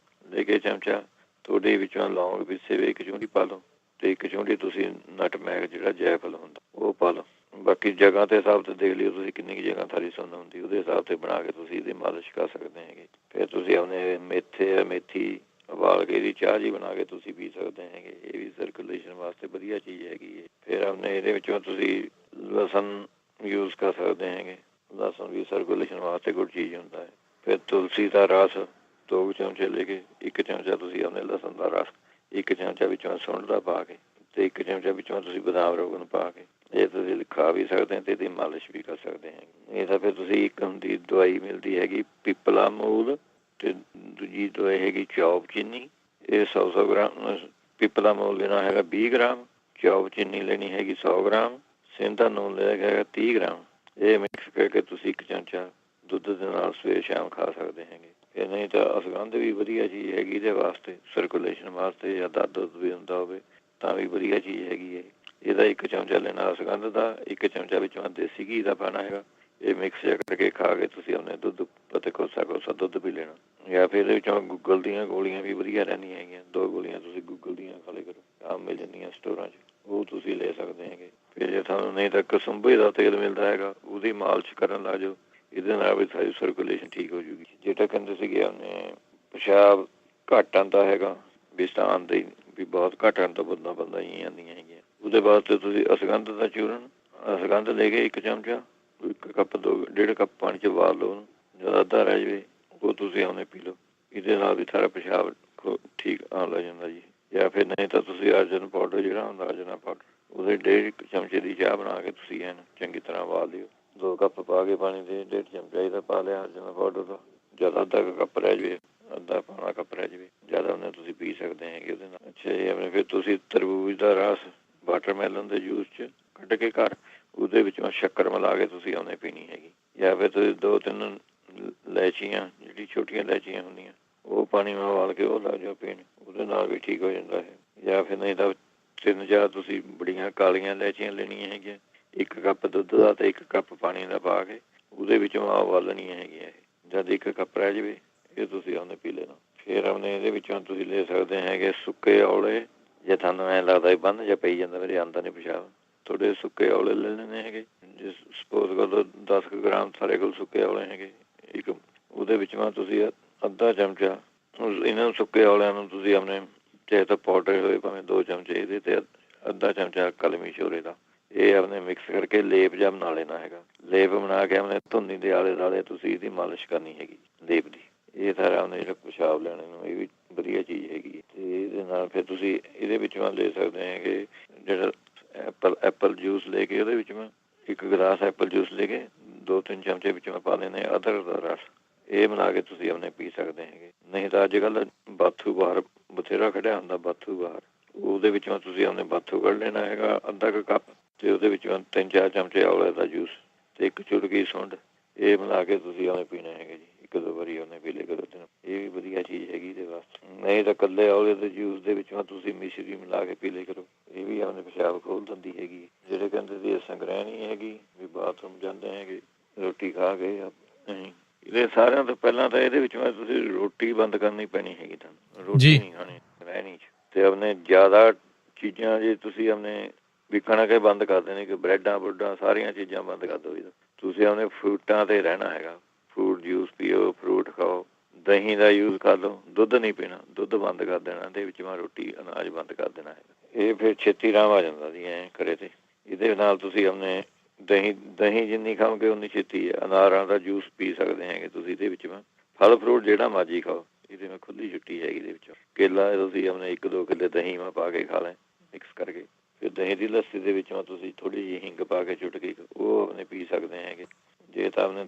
B: ਲੈ ਕੇ ਚਮਚਾ, ਤੁਹਾਡੇ ਵਿੱਚੋਂ ਲੌਂਗ ਪਿੱਛੇ ਵੀ 1 ਚੂੰਡੀ ਪਾ ਲਓ, ਤੇ 1 ਚੂੰਡੀ ਤੁਸੀਂ ਨਟਮੈਗ ਜਿਹੜਾ ਜੈਫਲ ਹੁੰਦਾ ਉਹ ਪਾ ਲਓ। ਬਾਕੀ ਜਗ੍ਹਾ ਦੇ ਹਿਸਾਬ ਤੇ ਦੇਖ ਲਿਓ ਤੁਸੀਂ ਕਿੰਨੀ ਕੁ ਜਗ੍ਹਾ ਥਾਲੀ ਸੁੰਨ ਹੁੰਦੀ, ਉਹਦੇ ਹਿਸਾਬ ਤੇ ਬਣਾ ਕੇ ਤੁਸੀਂ ਇਹਦੀ ਮਾਲਿਸ਼ ਕਰ ਸਕਦੇ ਹੈਗੇ। ਫਿਰ ਤੁਸੀਂ ਆਪਣੇ ਮੇਥੀ ਉਬਾਲ ਕੇ ਇਹਦੀ ਚਾਹ ਜੀ ਬਣਾ ਕੇ ਤੁਸੀਂ ਪੀ ਸਕਦੇ ਹੈਗੇ, ਇਹ ਵੀ ਸਰਕੂਲੇਸ਼ਨ ਵਾਸਤੇ ਵਧੀਆ ਚੀਜ਼ ਹੈਗੀ ਹੈ। ਫਿਰ ਆਪਣੇ ਇਹਦੇ ਵਿੱਚੋਂ ਤੁਸੀਂ ਲਸਣ ਯੂਜ਼ ਕਰ ਸਕਦੇ ਹੈਗੇ, ਲਸਣ ਵੀ ਸਰਕੂਲੇਸ਼ਨ ਵਾਸਤੇ ਗੁੱਡ ਚੀਜ਼ ਹੁੰਦਾ ਹੈ। ਫਿਰ ਤੁਲਸੀ ਦਾ ਰਸ 2 ਚਮਚੇ ਲੈ ਕੇ 1 ਚਮਚਾ ਤੁਸੀਂ ਆਪਣੇ ਲਸਣ ਦਾ ਰਸ, 1 ਚਮਚਾ ਵਿੱਚੋਂ ਸੁੰਢ ਦਾ ਪਾ ਕੇ, ਤੇ 1 ਚਮਚਾ ਵਿੱਚੋਂ ਤੁਸੀਂ ਬਦਾਮ ਰੋਗਨ ਪਾ ਕੇ ਇਹ ਤੁਸੀਂ ਖਾ ਵੀ ਸਕਦੇ ਹੋ, ਤੇ ਇਹਦੀ ਮਾਲਿਸ਼ ਵੀ ਕਰ ਸਕਦੇ ਹੈਗੇ। ਇਹ ਤਾਂ ਫਿਰ ਤੁਸੀਂ ਇੱਕ ਹੁੰਦੀ ਦਵਾਈ ਮਿਲਦੀ ਹੈਗੀ ਪਿੱਪਲਾ ਮੂਲ, ਤੇ ਦੂਜੀ ਦਵਾਈ ਹੈਗੀ ਚੌਪ ਚੀਨੀ, ਇਹ 100 ਗ੍ਰਾਮ ਪਿੱਪਲਾ ਮੂਲ ਲੈਣਾ ਹੈਗਾ 20 ਗ੍ਰਾਮ, ਚੌਪ ਚੀਨੀ ਲੈਣੀ ਹੈਗੀ 100 ਗ੍ਰਾਮ, ਸਿੰਧਾ ਨੂਨ ਲੈਣਾ ਹੈਗਾ 30 ਗ੍ਰਾਮ। ਇਹ ਮਿਕਸ ਕਰਕੇ ਤੁਸੀਂ 1 ਚਮਚਾ ਦੁੱਧ ਦੇ ਨਾਲ ਸਵੇਰ ਸ਼ਾਮ ਖਾ ਸਕਦੇ ਹੈਗੇ। ਇਹ ਨਹੀਂ ਤਾਂ ਅਸਗੰਧ ਵੀ ਵਧੀਆ ਚੀਜ਼ ਹੈਗੀ ਇਹਦੇ ਵਾਸਤੇ, ਸਰਕੂਲੇਸ਼ਨ ਵਾਸਤੇ, ਜਾਂ ਦਰਦ ਵੀ ਹੁੰਦਾ ਹੋਵੇ ਤਾਂ ਵੀ ਵਧੀਆ ਚੀਜ਼ ਹੈਗੀ ਹੈ। ਇਹਦਾ 1 ਚਮਚਾ ਲੈਣਾ ਅਸਗੰਧ ਦਾ, 1 ਚਮਚਾ ਵਿੱਚੋਂ ਦੇਸੀ ਘੀ ਦਾ ਪਾਉਣਾ ਹੈਗਾ, ਇਹ ਮਿਕਸ ਜਿਹਾ ਕਰਕੇ ਖਾ ਕੇ ਤੁਸੀਂ ਆਪਣੇ ਦੁੱਧ ਅਤੇ ਕੋਸਾ ਦੁੱਧ ਪੀ ਲੈਣਾ। ਜਾਂ ਫਿਰ ਇਹਦੇ ਵਿੱਚੋਂ ਗੂਗਲ ਦੀਆਂ ਗੋਲੀਆਂ ਵੀ ਵਧੀਆ ਰਹਿੰਦੀਆਂ ਹੈਗੀਆਂ। 2 ਗੋਲੀਆਂ ਤੁਸੀਂ ਗੂਗਲ ਦੀਆਂ ਖਾ ਲਿਆ ਕਰੋ, ਆਮ ਮਿਲ ਜਾਂਦੀਆਂ ਸਟੋਰਾਂ 'ਚ, ਉਹ ਤੁਸੀਂ ਲੈ ਸਕਦੇ ਹੈਗੇ। ਫਿਰ ਜੇ ਤੁਹਾਨੂੰ ਨਹੀਂ ਤਾਂ ਕਸੁੰਭੇ ਦਾ ਤੇਲ ਮਿਲਦਾ ਹੈਗਾ, ਉਹਦੀ ਮਾਲਿਸ਼ ਕਰਨ ਲੱਗ ਜਾਓ। ਇਹਦੇ ਨਾਲ ਵੀ ਸਾਰੀ ਸਰਕੂਲੇਸ਼ਨ ਠੀਕ ਹੋ ਜੂਗੀ। ਜਿਹੜਾ ਕਹਿੰਦੇ ਸੀਗੇ ਆਪਣੇ ਪਿਸ਼ਾਬ ਘੱਟ ਆਉਂਦਾ ਹੈਗਾ, ਵੀ ਸਥਾਨ ਦੇ ਵੀ ਬਹੁਤ ਘੱਟ ਆਉਣ ਤੋਂ ਬੰਦਾ ਹੀ ਆਉਂਦੀਆਂ ਹੈਗੀਆਂ, ਉਹਦੇ ਵਾਸਤੇ ਤੁਸੀਂ ਅਸਗੰਧ ਦਾ ਚੂਰਨ, ਅਸਗੰਧ ਲੈ ਕੇ 1 ਚਮਚਾ 1 ਕੱਪ 1.5 ਕੱਪ ਪਾਣੀ 'ਚ ਉਬਾਲ ਲਓ ਉਹਨੂੰ, ਜਦੋਂ ਅੱਧਾ ਰਹਿ ਜਾਵੇ ਉਹ ਤੁਸੀਂ ਆਉਂਦੇ ਪੀ ਲਓ। ਇਹਦੇ ਨਾਲ ਵੀ ਸਾਰਾ ਪਿਸ਼ਾਬ ਠੀਕ ਆਉਣ ਲੱਗ ਜਾਂਦਾ ਜੀ। ਜਾਂ ਫਿਰ ਨਹੀਂ ਤਾਂ ਤੁਸੀਂ ਅਰਜਨ ਪਾਊਡਰ ਜਿਹੜਾ ਹੁੰਦਾ, ਅਰਜਨਾ ਪਾਊਡਰ, ਉਹਦੇ 1.5 ਚਮਚੇ ਦੀ ਚਾਹ ਬਣਾ ਕੇ ਤੁਸੀਂ ਇਹਨੂੰ ਚੰਗੀ ਤਰ੍ਹਾਂ ਉਬਾਲ ਲਿਓ। 2 ਕੱਪ ਪਾ ਕੇ ਪਾਣੀ ਦੇ 1.5 ਚਮਚਾ ਇਹਦਾ ਪਾ ਲਿਆ ਅਰਜਨਾ ਪਾਊਡਰ ਦਾ। ਜਦ ਅੱਧਾ ਕੱਪ ਰਹਿ ਜਾਵੇ, ਅੱਧਾ ਪੌਣਾ ਕੱਪ ਰਹਿ ਜਾਵੇ, ਜ਼ਿਆਦਾ ਉਹਨੇ ਤੁਸੀਂ ਪੀ ਸਕਦੇ ਹੈਗੇ ਉਹਦੇ ਨਾਲ। ਅੱਛਾ ਜੀ, ਆਪਣੇ ਫਿਰ ਤੁਸੀਂ ਤਰਬੂਜ ਦਾ ਰਸ ਵਾਟਰਮੈਲਨ ਦੇ ਜੂਸ 'ਚ ਕੱਢ ਕੇ ਘਰ, ਉਹਦੇ ਵਿੱਚੋਂ ਸ਼ੱਕਰ ਮਿਲਾ ਕੇ ਤੁਸੀਂ ਉਹਨੇ ਪੀਣੀ ਹੈਗੀ। ਜਾਂ ਫਿਰ ਤੁਸੀਂ 2-3 ਇਲਾਇਚੀਆਂ, ਜਿਹੜੀ ਛੋਟੀਆਂ ਇਲਾਇਚੀਆਂ ਹੁੰਦੀਆਂ, ਉਹ ਪਾਣੀ ਨਾਲ ਉਬਾਲ ਕੇ ਉਹ ਲੱਗ ਜਾਓ ਪੀਣ, ਉਹਦੇ ਨਾਲ ਵੀ ਠੀਕ ਹੋ ਜਾਂਦਾ ਹੈ। ਜਾਂ ਫਿਰ ਨਹੀਂ ਤਾਂ 3-4 ਤੁਸੀਂ ਬੜੀਆਂ ਕਾਲੀਆਂ ਇਲਾਇਚੀਆਂ ਲੈਣੀਆਂ ਹੈਗੀਆਂ, 1 ਕੱਪ ਦੁੱਧ ਦਾ ਅਤੇ 1 ਕੱਪ ਪਾਣੀ ਦਾ ਪਾ ਕੇ ਉਹਦੇ ਵਿੱਚੋਂ ਉਬਾਲਣੀਆਂ ਹੈਗੀਆਂ। ਜਦ 1 ਕੱਪ ਰਹਿ ਜਾਵੇ ਇਹ ਤੁਸੀਂ ਉਹਨੇ ਪੀ ਲੈਣਾ। ਫਿਰ ਆਪਣੇ ਇਹਦੇ ਵਿੱਚੋਂ ਤੁਸੀਂ ਲੈ ਸਕਦੇ ਹੈਗੇ ਸੁੱਕੇ ਔਲੇ। ਜੇ ਤੁਹਾਨੂੰ ਐਂ ਲੱਗਦਾ ਬੰਨ ਜਾਂ ਪਈ ਜਾਂਦਾ, ਮੇਰੇ ਆਉਂਦਾ ਨਹੀਂ ਪਿਸ਼ਾਬ, ਥੋੜ੍ਹੇ ਸੁੱਕੇ ਔਲੇ ਲੈ ਲੈਣੇ ਹੈਗੇ। ਜੇ ਸਪੋਜ਼ ਕਰ ਲਓ 10 ਗ੍ਰਾਮ ਸਾਰੇ ਕੋਲ ਸੁੱਕੇ ਔਲੇ ਹੈਗੇ, ਇੱਕ ਉਹਦੇ ਵਿੱਚੋਂ ਤੁਸੀਂ ਅੱਧਾ ਚਮਚਾ ਇਹਨਾਂ ਨੂੰ ਸੁੱਕੇ ਔਲਿਆਂ ਨੂੰ ਤੁਸੀਂ ਆਪਣੇ ਚਾਹੇ ਤਾਂ ਪਾਊਡਰ ਹੋਏ ਭਾਵੇਂ 2 ਚਮਚੇ ਇਹਦੇ, ਅਤੇ ਅੱਧਾ ਚਮਚਾ ਕਲਮੀ ਸ਼ੋਰੇ ਦਾ, ਇਹ ਆਪਣੇ ਮਿਕਸ ਕਰਕੇ ਲੇਪ ਜਿਹਾ ਬਣਾ ਲੈਣਾ ਹੈਗਾ। ਲੇਪ ਬਣਾ ਕੇ ਆਪਣੇ ਧੁੰਨੀ ਦੇ ਆਲੇ ਦੁਆਲੇ ਤੁਸੀਂ ਇਹਦੀ ਮਾਲਿਸ਼ ਕਰਨੀ ਹੈਗੀ ਲੇਪ ਦੀ। ਇਹ ਸਾਰਾ ਉਹਨੇ ਜਿਹੜਾ ਪਿਸ਼ਾਬ ਲੈਣੇ ਨੂੰ ਇਹ ਵੀ ਵਧੀਆ ਚੀਜ਼ ਹੈਗੀ। ਅਤੇ ਇਹਦੇ ਨਾਲ ਫਿਰ ਤੁਸੀਂ ਇਹਦੇ ਵਿੱਚੋਂ ਲੈ ਸਕਦੇ ਹੈਗੇ ਜਿਹੜਾ ਐਪਲ ਜੂਸ ਲੈ ਕੇ, ਉਹਦੇ ਵਿੱਚ ਮੈਂ 1 ਗਲਾਸ ਐਪਲ ਜੂਸ ਲੈ ਕੇ 2-3 ਚਮਚੇ ਵਿੱਚੋਂ ਪਾ ਲੈਣੇ ਅਦਰਕ ਦਾ ਰਸ, ਇਹ ਬਣਾ ਕੇ ਤੁਸੀਂ ਆਪਣੇ ਪੀ ਸਕਦੇ ਹੈਗੇ। ਨਹੀਂ ਤਾਂ ਅੱਜ ਕੱਲ੍ਹ ਬਾਥੂ ਬਾਹਰ ਬਥੇਰਾ ਖੜਿਆ ਹੁੰਦਾ, ਬਾਥੂ ਬਾਹਰ, ਉਹਦੇ ਵਿੱਚੋਂ ਤੁਸੀਂ ਆਪਣੇ ਬਾਥੂ ਕੱਢ ਲੈਣਾ ਹੈਗਾ ਅੱਧਾ ਕੁ ਕੱਪ, ਅਤੇ ਉਹਦੇ ਵਿੱਚੋਂ 3-4 ਚਮਚੇ ਔਲੇ ਦਾ ਜੂਸ ਅਤੇ 1 ਚੁਟਕੀ ਸੁੰਡ, ਇਹ ਮਿਲਾ ਕੇ ਤੁਸੀਂ ਉਹਨੇ ਪੀਣਾ ਹੈਗਾ ਜੀ। 1-2 ਵਾਰੀ ਉਹਨੇ ਪੀ ਲਿਆ ਕਰੋ ਦਿਨ, ਇਹ ਵੀ ਵਧੀਆ ਚੀਜ਼ ਹੈਗੀ ਇਹਦੇ ਵਾਸਤੇ। ਨਹੀਂ ਤਾਂ ਇਕੱਲੇ ਔਲੇ ਦੇ ਜੂਸ ਦੇ ਵਿੱਚੋਂ ਤੁਸੀਂ ਮਿਸ਼ਰੀ ਮਿਲਾ ਕੇ ਪੀ ਲਿਆ ਕਰੋ, ਇਹ ਵੀ ਆਪਣੇ ਪਿਸ਼ਾਬ ਖੋਲ ਦਿੰਦੀ ਹੈਗੀ। ਜਿਹੜੇ ਕਹਿੰਦੇ ਸੀ ਸੰਗ੍ਰਹਿ ਨਹੀਂ ਹੈਗੀ ਵੀ ਬਾਥਰੂਮ ਜਾਂਦੇ ਹੈਗੇ ਰੋਟੀ ਖਾ ਕੇ, ਨਹੀਂ, ਇਹਦੇ ਸਾਰਿਆਂ ਤੋਂ ਪਹਿਲਾਂ ਤਾਂ ਇਹਦੇ ਵਿੱਚੋਂ ਤੁਸੀਂ ਰੋਟੀ ਬੰਦ ਕਰਨੀ ਪੈਣੀ ਹੈਗੀ, ਤੁਹਾਨੂੰ ਰੋਟੀ ਨਹੀਂ ਖਾਣੀ ਰਹਿਣੀ 'ਚ। ਅਤੇ ਆਪਣੇ ਜ਼ਿਆਦਾ ਚੀਜ਼ਾਂ ਜੇ ਤੁਸੀਂ ਆਪਣੇ ਵੀ ਕਣਕ ਬੰਦ ਕਰ ਦੇਣੀ, ਕਿ ਬ੍ਰੈਡਾਂ ਬਰੂਡਾਂ ਸਾਰੀਆਂ ਚੀਜ਼ਾਂ ਬੰਦ ਕਰ ਦਿਓ। ਤੁਸੀਂ ਆਪਣੇ ਫਰੂਟਾਂ 'ਤੇ ਰਹਿਣਾ ਹੈਗਾ, ਫਰੂਟ ਜੂਸ ਪੀਓ, ਫਰੂਟ ਖਾਓ, ਦਹੀਂ ਦਾ ਯੂਜ਼ ਕਰ ਲਓ, ਦੁੱਧ ਨਹੀਂ ਪੀਣਾ, ਦੁੱਧ ਬੰਦ ਕਰ ਦੇਣਾ, ਇਹਦੇ ਵਿੱਚ ਮੈਂ ਰੋਟੀ ਅਨਾਜ ਬੰਦ ਕਰ ਦੇਣਾ ਹੈਗਾ। ਇਹ ਫਿਰ ਛੇਤੀ ਆਰਾਮ ਆ ਜਾਂਦਾ ਜੀ ਐਂ ਕਰੇ। ਅਤੇ ਇਹਦੇ ਨਾਲ ਤੁਸੀਂ ਆਪਣੇ ਦਹੀਂ ਜਿੰਨੀ ਖਾਓਗੇ ਉਨੀ ਛੇਤੀ ਅਨਾਰਾਂ ਦਾ ਜੂਸ ਪੀ ਸਕਦੇ ਹੈਗੇ ਤੁਸੀਂ। ਇਹਦੇ ਵਿੱਚ ਮੈਂ ਫਲ ਫਰੂਟ ਜਿਹੜਾ ਮਰਜ਼ੀ ਖਾਓ, ਇਹਦੇ ਮੈਂ ਖੁੱਲ੍ਹੀ ਛੁੱਟੀ ਹੈਗੀ। ਇਹਦੇ ਵਿੱਚੋਂ ਕੇਲਾ ਤੁਸੀਂ ਆਪਣੇ 1-2 ਕਿੱਲੇ ਦਹੀਂ ਮੈਂ ਪਾ ਕੇ ਖਾ ਲੈ ਮਿਕਸ ਕਰਕੇ। ਫਿਰ ਦਹੀਂ ਦੀ ਲੱਸੀ ਦੇ ਵਿੱਚੋਂ ਤੁਸੀਂ ਥੋੜ੍ਹੀ ਜਿਹੀ ਹਿੰਗ ਪਾ ਕੇ ਚੁਟਕੀ ਉਹ ਆਪਣੇ ਪੀ ਸਕਦੇ ਹੈਗੇ। ਜੇ ਤਾਂ ਆਪਣੇ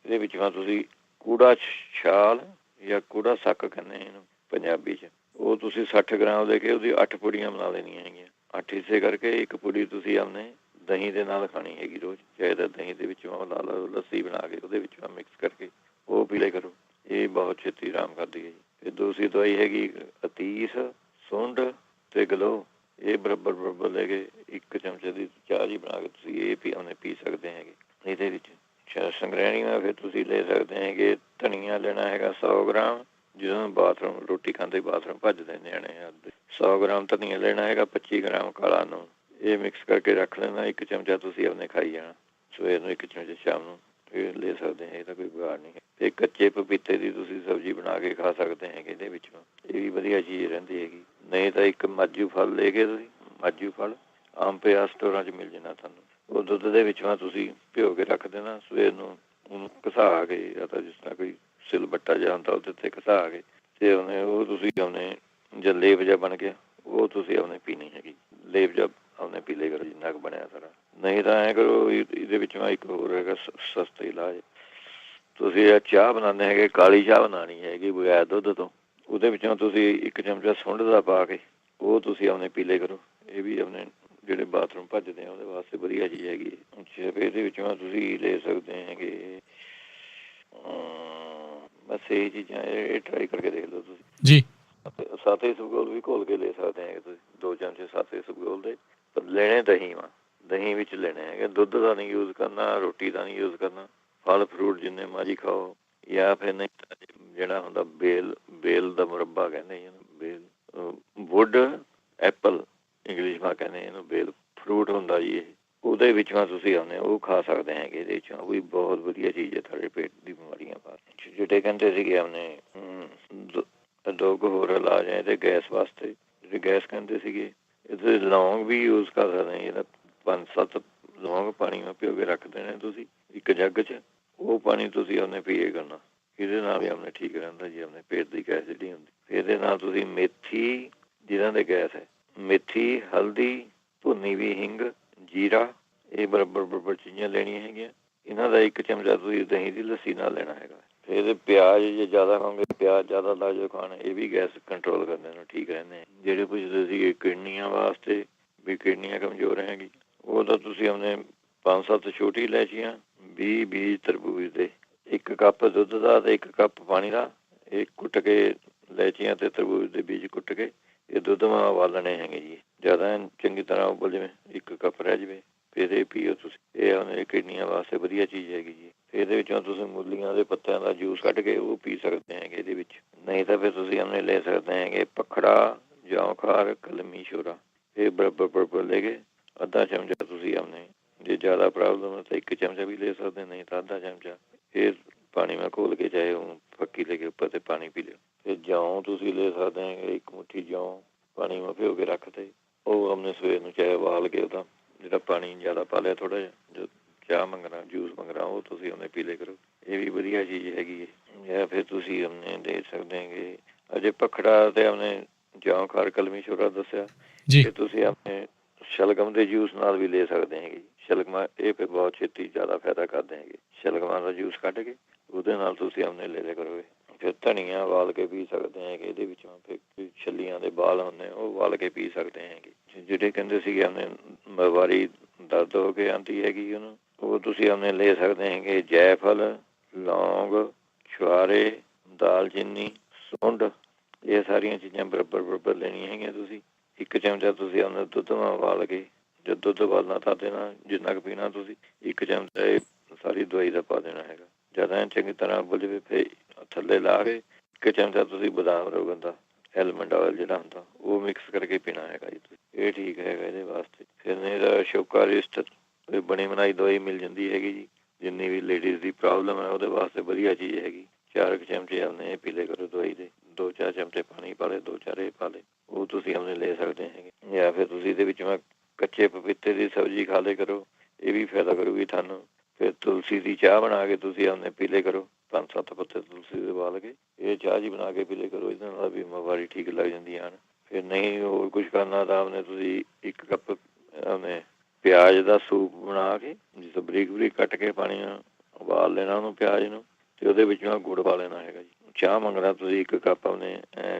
B: ਇਹਦੇ ਵਿੱਚੋਂ ਤੁਸੀਂ ਕੂੜਾ ਛਾਲ ਜਾਂ ਕੂੜਾ ਸੱਕ ਕਹਿੰਦੇ ਇਹਨੂੰ ਪੰਜਾਬੀ 'ਚ, ਉਹ ਤੁਸੀਂ 60 ਗ੍ਰਾਮ ਲੈ ਕੇ ਉਹਦੀ 8 ਪੁੜੀਆਂ ਬਣਾ ਲੈਣੀਆਂ ਹੈਗੀਆਂ। 8 ਹਿੱਸੇ ਕਰਕੇ 1 ਪੁੜੀ ਤੁਸੀਂ ਆਪਣੇ ਦਹੀਂ ਦੇ ਨਾਲ ਖਾਣੀ ਹੈਗੀ ਰੋਜ਼। ਚਾਹੇ ਤਾਂ ਦਹੀਂ ਦੇ ਵਿੱਚੋਂ ਲਾ ਲਓ ਲੱਸੀ ਬਣਾ ਕੇ ਉਹਦੇ ਵਿੱਚੋਂ ਮਿਕਸ ਕਰਕੇ ਉਹ ਪੀ ਲਿਆ ਕਰੋ, ਇਹ ਬਹੁਤ ਛੇਤੀ ਆਰਾਮ ਕਰਦੀ ਹੈ ਜੀ। ਫਿਰ ਦੂਸਰੀ ਦਵਾਈ ਹੈਗੀ ਅਤੀਸ, ਸੁੰਡ ਅਤੇ ਗਲੋ, ਇਹ ਬਰਾਬਰ ਲੈ ਕੇ 1 ਚਮਚੇ ਦੀ ਚਾਹ ਜੀ ਬਣਾ ਕੇ ਤੁਸੀਂ ਇਹ ਪੀ ਸਕਦੇ ਹੈਗੇ। ਇਹਦੇ ਵਿੱਚ ਸੰਗ੍ਰਹਿਣੀ ਨਾਲ ਫਿਰ ਤੁਸੀਂ ਲੈ ਸਕਦੇ ਹੈਗੇ ਧਨੀਆ ਲੈਣਾ ਹੈਗਾ 100 ਗ੍ਰਾਮ, ਜਿਹਨੂੰ ਬਾਥਰੂਮ ਰੋਟੀ ਖਾਂਦੇ ਬਾਥਰੂਮ ਭੱਜਦੇ ਨਿਆਣੇ 100 ਗ੍ਰਾਮ ਧਨੀਆ ਲੈਣਾ ਹੈਗਾ, 25 ਗ੍ਰਾਮ ਕਾਲਾ ਨੂਣ, ਇਹ ਮਿਕਸ ਕਰਕੇ ਰੱਖ ਲੈਣਾ। 1 ਚਮਚਾ ਤੁਸੀਂ ਆਪਣੇ ਖਾਈ ਜਾਣਾ, ਸਵੇਰ ਨੂੰ 1 ਚਮਚਾ ਸ਼ਾਮ ਨੂੰ, ਇਹ ਲੈ ਸਕਦੇ ਹੈ, ਇਹ ਤਾਂ ਕੋਈ ਵਿਗਾੜ ਨਹੀਂ ਹੈ। ਅਤੇ ਕੱਚੇ ਪਪੀਤੇ ਦੀ ਤੁਸੀਂ ਸਬਜ਼ੀ ਬਣਾ ਕੇ ਖਾ ਸਕਦੇ ਹੈਗੇ ਇਹਦੇ ਵਿੱਚੋਂ, ਇਹ ਵੀ ਵਧੀਆ ਚੀਜ਼ ਰਹਿੰਦੀ ਹੈਗੀ। ਨਹੀਂ ਤਾਂ 1 ਮਾਜੂ ਫਲ ਲੈ ਕੇ ਤੁਸੀਂ, ਮਾਜੂ ਫਲ ਆਮ ਪਿਆ ਸਟੋਰਾਂ 'ਚ ਮਿਲ ਜਾਣਾ ਤੁਹਾਨੂੰ, ਉਹ ਦੁੱਧ ਦੇ ਵਿੱਚੋਂ ਤੁਸੀਂ ਭਿਓ ਕੇ ਰੱਖ ਦੇਣਾ, ਸਵੇਰ ਨੂੰ ਉਹਨੂੰ ਘਸਾ ਕੇ ਜਾਂ ਤਾਂ ਜਿਸ ਤਰ੍ਹਾਂ ਕੋਈ ਸਿਲਬੱਟਾ ਜਿਹਾ ਹੁੰਦਾ ਉਹਦੇ 'ਤੇ ਘਸਾ ਕੇ, ਅਤੇ ਉਹਨੇ ਉਹ ਤੁਸੀਂ ਆਪਣੇ ਜਾਂ ਲੇਪ ਜਿਹਾ ਬਣ ਗਿਆ ਉਹ ਤੁਸੀਂ ਆਪਣੇ ਪੀਣੀ ਹੈਗੀ। ਲੇਪ ਜਿਹਾ ਆਪਣੇ ਪੀ ਲਿਆ ਕਰੋ ਜਿੰਨਾ ਕੁ ਬਣਿਆ ਸਾਰਾ। ਨਹੀਂ ਤਾਂ ਐਂ ਕਰੋ, ਇਹਦੇ ਵਿੱਚੋਂ 1 ਹੋਰ ਹੈਗਾ ਸਸਤਾ ਇਲਾਜ, ਤੁਸੀਂ ਇਹ ਚਾਹ ਬਣਾਉਂਦੇ ਹੈਗੇ, ਕਾਲੀ ਚਾਹ ਬਣਾਉਣੀ ਹੈਗੀ ਬਗੈਰ ਦੁੱਧ ਤੋਂ, ਉਹਦੇ ਵਿੱਚੋਂ ਤੁਸੀਂ 1 ਚਮਚਾ ਸੁੰਡ ਦਾ ਪਾ ਕੇ ਉਹ ਤੁਸੀਂ ਆਪਣੇ ਪੀ ਲਿਆ ਕਰੋ, ਇਹ ਵੀ ਆਪਣੇ ਜਿਹੜੇ ਬਾਥਰੂਮ ਭੱਜਦੇ ਆ ਉਹਦੇ ਵਾਸਤੇ ਵਧੀਆ ਚੀਜ਼ ਹੈਗੀ। ਅੱਛਾ, ਫਿਰ ਇਹਦੇ ਵਿੱਚੋਂ ਤੁਸੀਂ ਲੈ ਸਕਦੇ ਹੈਗੇ, ਬਸ ਇਹ ਚੀਜ਼ਾਂ ਇਹ ਟਰਾਈ ਕਰਕੇ ਦੇਖ ਲਓ ਤੁਸੀਂ
A: ਜੀ।
B: ਸਾਤੇ ਇਸਬਗੋਲ ਵੀ ਘੋਲ ਕੇ ਲੈ ਸਕਦੇ ਹੈਗੇ ਤੁਸੀਂ, 2 ਚਮਚੇ ਸਾਤੇ ਇਸਬਗੋਲ ਦੇ, ਪਰ ਲੈਣੇ ਦਹੀਂ ਵਾ, ਦਹੀਂ ਵਿੱਚ ਲੈਣੇ ਹੈਗੇ। ਦੁੱਧ ਦਾ ਨਹੀਂ ਯੂਜ਼ ਕਰਨਾ, ਰੋਟੀ ਦਾ ਨਹੀਂ ਯੂਜ਼ ਕਰਨਾ। ਫਲ ਫਰੂਟ ਜਿੰਨੇ ਮਰਜ਼ੀ ਖਾਓ, ਜਾਂ ਫਿਰ ਨਹੀਂ ਤਾਂ ਜਿਹੜਾ ਹੁੰਦਾ ਬੇਲ ਦਾ ਮੁਰੱਬਾ ਕਹਿੰਦੇ ਇਹਨੂੰ, ਵੁੱਡ ਐਪਲ ਇੰਗਲਿਸ਼ ਮਾ ਕਹਿੰਦੇ ਇਹਨੂੰ, ਬੇਲ ਫਰੂਟ ਹੁੰਦਾ ਜੀ ਇਹ, ਉਹਦੇ ਵਿੱਚੋਂ ਤੁਸੀਂ ਆਉਂਦੇ ਉਹ ਖਾ ਸਕਦੇ ਹੈਗੇ। ਇਹਦੇ ਵਿੱਚੋਂ ਉਹ ਵੀ ਬਹੁਤ ਵਧੀਆ ਚੀਜ਼ ਹੈ ਤੁਹਾਡੇ ਪੇਟ ਦੀ ਬਿਮਾਰੀਆਂ ਵਾਸਤੇ। ਜਿਹੜੇ ਕਹਿੰਦੇ ਸੀਗੇ ਆਪਣੇ ਦੋ ਕੁ ਹੋਰ ਇਲਾਜ ਹੈ ਇਹਦੇ ਗੈਸ ਵਾਸਤੇ, ਜਿਹੜੇ ਗੈਸ ਕਹਿੰਦੇ ਸੀਗੇ, ਇਹਦੇ ਲੌਂਗ ਵੀ ਯੂਜ਼ ਕਰ ਸਕਦੇ ਜਿਹੜਾ 5-7 ਲੌਂਗ ਪਾਣੀ ਵਿੱਚ ਭਿਓ ਕੇ ਰੱਖ ਦੇਣੇ ਤੁਸੀਂ ਇੱਕ ਜੱਗ 'ਚ, ਉਹ ਪਾਣੀ ਤੁਸੀਂ ਉਹਨੇ ਪੀਏ ਕਰਨਾ। ਇਹਦੇ ਨਾਲ ਵੀ ਆਪਣੇ ਠੀਕ ਰਹਿੰਦਾ ਜੀ ਆਪਣੇ ਪੇਟ ਦੀ ਗੈਸ ਜਿਹੜੀ ਹੁੰਦੀ। ਇਹਦੇ ਨਾਲ ਤੁਸੀਂ ਮੇਥੀ, ਜਿਹਨਾਂ ਦੇ ਗੈਸ ਹੈ, ਮੇਥੀ, ਹਲਦੀ, ਭੁੰਨੀ ਵੀ ਹਿੰਗ, ਜੀਰਾ, ਇਹ ਬਰਾਬਰ ਚੀਜ਼ਾਂ ਲੈਣੀਆਂ ਹੈਗੀਆਂ। ਇਹਨਾਂ ਦਾ 1 ਚਮਚਾ ਤੁਸੀਂ ਦਹੀਂ ਦੀ ਲੱਸੀ ਨਾਲ ਲੈਣਾ ਹੈਗਾ। ਫਿਰ ਇਹਦੇ ਪਿਆਜ਼ ਜੇ ਜ਼ਿਆਦਾ ਖਾਓਗੇ, ਪਿਆਜ਼ ਜ਼ਿਆਦਾ ਲਾ ਜੋ ਖਾਣ, ਇਹ ਵੀ ਗੈਸ ਕੰਟਰੋਲ ਕਰਦੇ ਨੂੰ ਠੀਕ ਰਹਿੰਦੇ। ਜਿਹੜੇ ਪੁੱਛਦੇ ਸੀਗੇ ਕਿਡਨੀਆਂ ਵਾਸਤੇ ਵੀ ਕਿਡਨੀਆਂ ਕਮਜ਼ੋਰ ਹੈਗੀ, ਉਹ ਤਾਂ ਤੁਸੀਂ ਆਪਣੇ 5-7 ਛੋਟੀ ਇਲਾਇਚੀਆਂ, 20 ਬੀਜ ਤਰਬੂਜ ਦੇ, 1 ਕੱਪ ਦੁੱਧ ਦਾ ਤੇ 1 ਕੱਪ ਪਾਣੀ ਦਾ, ਇਹ ਕੁੱਟ ਕੇ ਇਲਾਇਚੀਆਂ ਤੇ ਤਰਬੂਜ ਦੇ ਬੀਜ ਕੁੱਟ ਕੇ ਇਹ ਦੁੱਧ ਮਾ ਉਬਾਲਣੇ ਹੈਗੇ ਜੀ। ਜ਼ਿਆਦਾ ਚੰਗੀ ਤਰ੍ਹਾਂ ਉਬਲ ਜਾਵੇ, 1 ਕੱਪ ਰਹਿ ਜਾਵੇ, ਫਿਰ ਇਹ ਪੀਓ ਤੁਸੀਂ। ਇਹ ਉਹਨੇ ਕਿਡਨੀਆਂ ਵਾਸਤੇ ਵਧੀਆ ਚੀਜ਼ ਹੈਗੀ ਜੀ। ਇਹਦੇ ਵਿੱਚੋਂ ਤੁਸੀਂ ਮੂਲੀਆਂ ਦੇ ਪੱਤਿਆਂ ਦਾ ਜੂਸ ਕੱਢ ਕੇ ਉਹ ਪੀ ਸਕਦੇ ਹੈਗੇ ਇਹਦੇ ਵਿੱਚ। ਨਹੀਂ ਤਾਂ ਫਿਰ ਤੁਸੀਂ ਉਹਨੇ ਲੈ ਸਕਦੇ ਹੈਗੇ ਪਖੜਾ, ਜੌਂਖਾਰ, ਕਲਮੀ ਸ਼ੋਰਾ, ਇਹ ਬਰਾਬਰ ਲੈ ਕੇ ਅੱਧਾ ਚਮਚਾ ਤੁਸੀਂ ਆਪਣੇ, ਜੇ ਜ਼ਿਆਦਾ ਪ੍ਰੋਬਲਮ ਹੈ ਤਾਂ 1 ਚਮਚਾ ਵੀ ਲੈ ਸਕਦੇ, ਨਹੀਂ ਤਾਂ ਅੱਧਾ ਚਮਚਾ। ਇਹ ਪਾਣੀ ਮੈਂ ਘੋਲ ਕੇ ਚਾਹੇ ਉਹ ਫੱਕੀ ਲੈ ਕੇ ਉੱਪਰ ਤੇ ਪਾਣੀ ਪੀ ਲਿਓ। ਫਿਰ ਜੌਂ ਤੁਸੀਂ ਲੈ ਸਕਦੇ ਹੈਗੇ, 1 ਮੁੱਠੀ ਜੌਂ ਪਾਣੀ ਮੈਂ ਭਿਓ ਕੇ ਰੱਖਦੇ, ਉਹ ਆਪਣੇ ਸਵੇਰ ਨੂੰ ਚਾਹੇ ਉਬਾਲ ਕੇ ਉਹਦਾ ਜਿਹੜਾ ਪਾਣੀ ਜ਼ਿਆਦਾ ਪਾ ਲਿਆ ਥੋੜ੍ਹਾ ਜਿਹਾ, ਜੋ ਚਾਹ ਮੰਗਣਾ ਜੂਸ ਮੰਗਣਾ ਉਹ ਤੁਸੀਂ ਉਹਨੇ ਪੀ ਲਿਆ ਕਰੋ। ਇਹ ਵੀ ਵਧੀਆ ਚੀਜ਼ ਹੈਗੀ ਹੈ। ਜਾਂ ਫਿਰ ਤੁਸੀਂ ਆਪਣੇ ਦੇ ਸਕਦੇ ਹੈਗੇ ਅਜੇ ਪਖੜਾ ਤੇ ਆਪਣੇ ਜੌਂਖਾਰ, ਕਲਮੀ ਸ਼ੋਰਾ ਦੱਸਿਆ ਕਿ ਤੁਸੀਂ ਆਪਣੇ ਸ਼ਲਗਮ ਦੇ ਜੂਸ ਨਾਲ ਵੀ ਲੈ ਸਕਦੇ ਹੈਗੇ। ਸ਼ਲਗਮਾਂ ਇਹ ਫਿਰ ਬਹੁਤ ਛੇਤੀ ਜ਼ਿਆਦਾ ਫਾਇਦਾ ਕਰਦੇ ਹੈਗੇ। ਸ਼ਲਗਮਾਂ ਦਾ ਜੂਸ ਕੱਢ ਕੇ ਉਹਦੇ ਨਾਲ ਤੁਸੀਂ ਆਪਣੇ ਲੈ ਲਿਆ ਕਰੋਗੇ। ਫਿਰ ਧਨੀਆ ਉਬਾਲ ਕੇ ਪੀ ਸਕਦੇ ਹੈਗੇ ਇਹਦੇ ਵਿੱਚੋਂ। ਫਿਰ ਛੱਲੀਆਂ ਦੇ ਬਾਲ ਹੁੰਦੇ ਉਹ ਉਬਾਲ ਕੇ ਪੀ ਸਕਦੇ ਹੈਗੇ। ਜਿਹੜੇ ਕਹਿੰਦੇ ਸੀਗੇ ਆਪਣੇ ਵਾਰੀ ਦਰਦ ਹੋ ਕੇ ਆਉਂਦੀ ਹੈਗੀ ਉਹਨੂੰ, ਉਹ ਤੁਸੀਂ ਆਪਣੇ ਲੈ ਸਕਦੇ ਹੈਗੇ ਜੈਫਲ, ਲੌਂਗ, ਛੁਹਾਰੇ, ਦਾਲਚੀਨੀ, ਸੁੰਡ, ਇਹ ਸਾਰੀਆਂ ਚੀਜ਼ਾਂ ਬਰਾਬਰ ਲੈਣੀਆਂ ਹੈਗੀਆਂ ਤੁਸੀਂ। 1 ਚਮਚਾ ਤੁਸੀਂ ਆਪਣੇ ਦੁੱਧ ਨਾਲ ਉਬਾਲ ਕੇ, ਜਦ ਦੁੱਧ ਉਬਾਲਣਾ ਤਾਂ ਦੇਣਾ, ਜਿੰਨਾ ਕੁ ਪੀਣਾ ਤੁਸੀਂ 1 ਚਮਚਾ ਇਹ ਸਾਰੀ ਦਵਾਈ ਦਾ ਪਾ ਦੇਣਾ ਹੈਗਾ। ਜ਼ਿਆਦਾ ਚੰਗੀ ਤਰ੍ਹਾਂ ਉਬਲ ਜਾਵੇ ਫਿਰ ਥੱਲੇ ਲਾ ਕੇ 1 ਚਮਚਾ ਤੁਸੀਂ ਬਦਾਮ ਰੋਗਨ ਦਾ ਐਲਮੰਡ ਆਇਲ ਜਿਹੜਾ ਹੁੰਦਾ ਉਹ ਮਿਕਸ ਕਰਕੇ ਪੀਣਾ ਹੈਗਾ ਜੀ ਤੁਸੀਂ। ਇਹ ਠੀਕ ਹੈਗਾ ਇਹਦੇ ਵਾਸਤੇ। ਫਿਰ ਨਹੀਂ ਤਾਂ ਸ਼ੋਕਾਰਿਸਟ ਬਣੀ ਬਣਾਈ ਦਵਾਈ ਮਿਲ ਜਾਂਦੀ ਹੈਗੀ ਜੀ। ਜਿੰਨੀ ਵੀ ਲੇਡੀਜ਼ ਦੀ ਪ੍ਰੋਬਲਮ ਹੈ ਉਹਦੇ ਵਾਸਤੇ ਵਧੀਆ ਚੀਜ਼ ਹੈਗੀ। 4 ਚਮਚੇ ਆਪਣੇ ਇਹ ਪੀ ਲਿਆ ਕਰੋ ਦਵਾਈ ਦੇ, 2-4 ਚਮਚੇ ਪਾਣੀ ਪਾ ਲਏ, 2-4 ਇਹ ਪਾ ਲਏ, ਉਹ ਤੁਸੀਂ ਆਪਣੇ ਲੈ ਸਕਦੇ ਹੈਗੇ। ਜਾਂ ਫਿਰ ਤੁਸੀਂ ਇਹਦੇ ਵਿੱਚ ਮੈਂ ਕੱਚੇ ਪਪੀਤੇ ਦੀ ਸਬਜ਼ੀ ਖਾ ਲਿਆ ਕਰੋ, ਇਹ ਵੀ ਫਾਇਦਾ ਕਰੂਗੀ ਤੁਹਾਨੂੰ। ਫਿਰ ਤੁਲਸੀ ਦੀ ਚਾਹ ਬਣਾ ਕੇ ਤੁਸੀਂ ਆਪਣੇ ਪੀ ਲਿਆ ਕਰੋ, 5-7 ਪੱਤੇ ਤੁਲਸੀ ਦੇ ਉਬਾਲ ਕੇ ਇਹ ਚਾਹ ਜੀ ਬਣਾ ਕੇ ਪੀ ਲਿਆ ਕਰੋ। ਇਹਦੇ ਨਾਲ ਵੀ ਬਿਮਾਰੀ ਠੀਕ ਲੱਗ ਜਾਂਦੀਆਂ ਹਨ। ਫਿਰ ਨਹੀਂ ਹੋਰ ਕੁਛ ਕਰਨਾ ਤਾਂ ਆਪਣੇ ਤੁਸੀਂ 1 ਕੱਪ ਆਪਣੇ ਪਿਆਜ਼ ਦਾ ਸੂਪ ਬਣਾ ਕੇ ਜਿਸ ਬਰੀਕ ਕੱਟ ਕੇ ਪਾਣੀ ਨਾਲ ਉਬਾਲ ਲੈਣਾ ਉਹਨੂੰ ਪਿਆਜ਼ ਨੂੰ, ਤੇ ਉਹਦੇ ਵਿੱਚੋਂ ਗੁੜ ਪਾ ਲੈਣਾ ਹੈਗਾ ਜੀ। ਚਾਹ ਮੰਗਣਾ ਤੁਸੀਂ 1 ਕੱਪ ਆਪਣੇ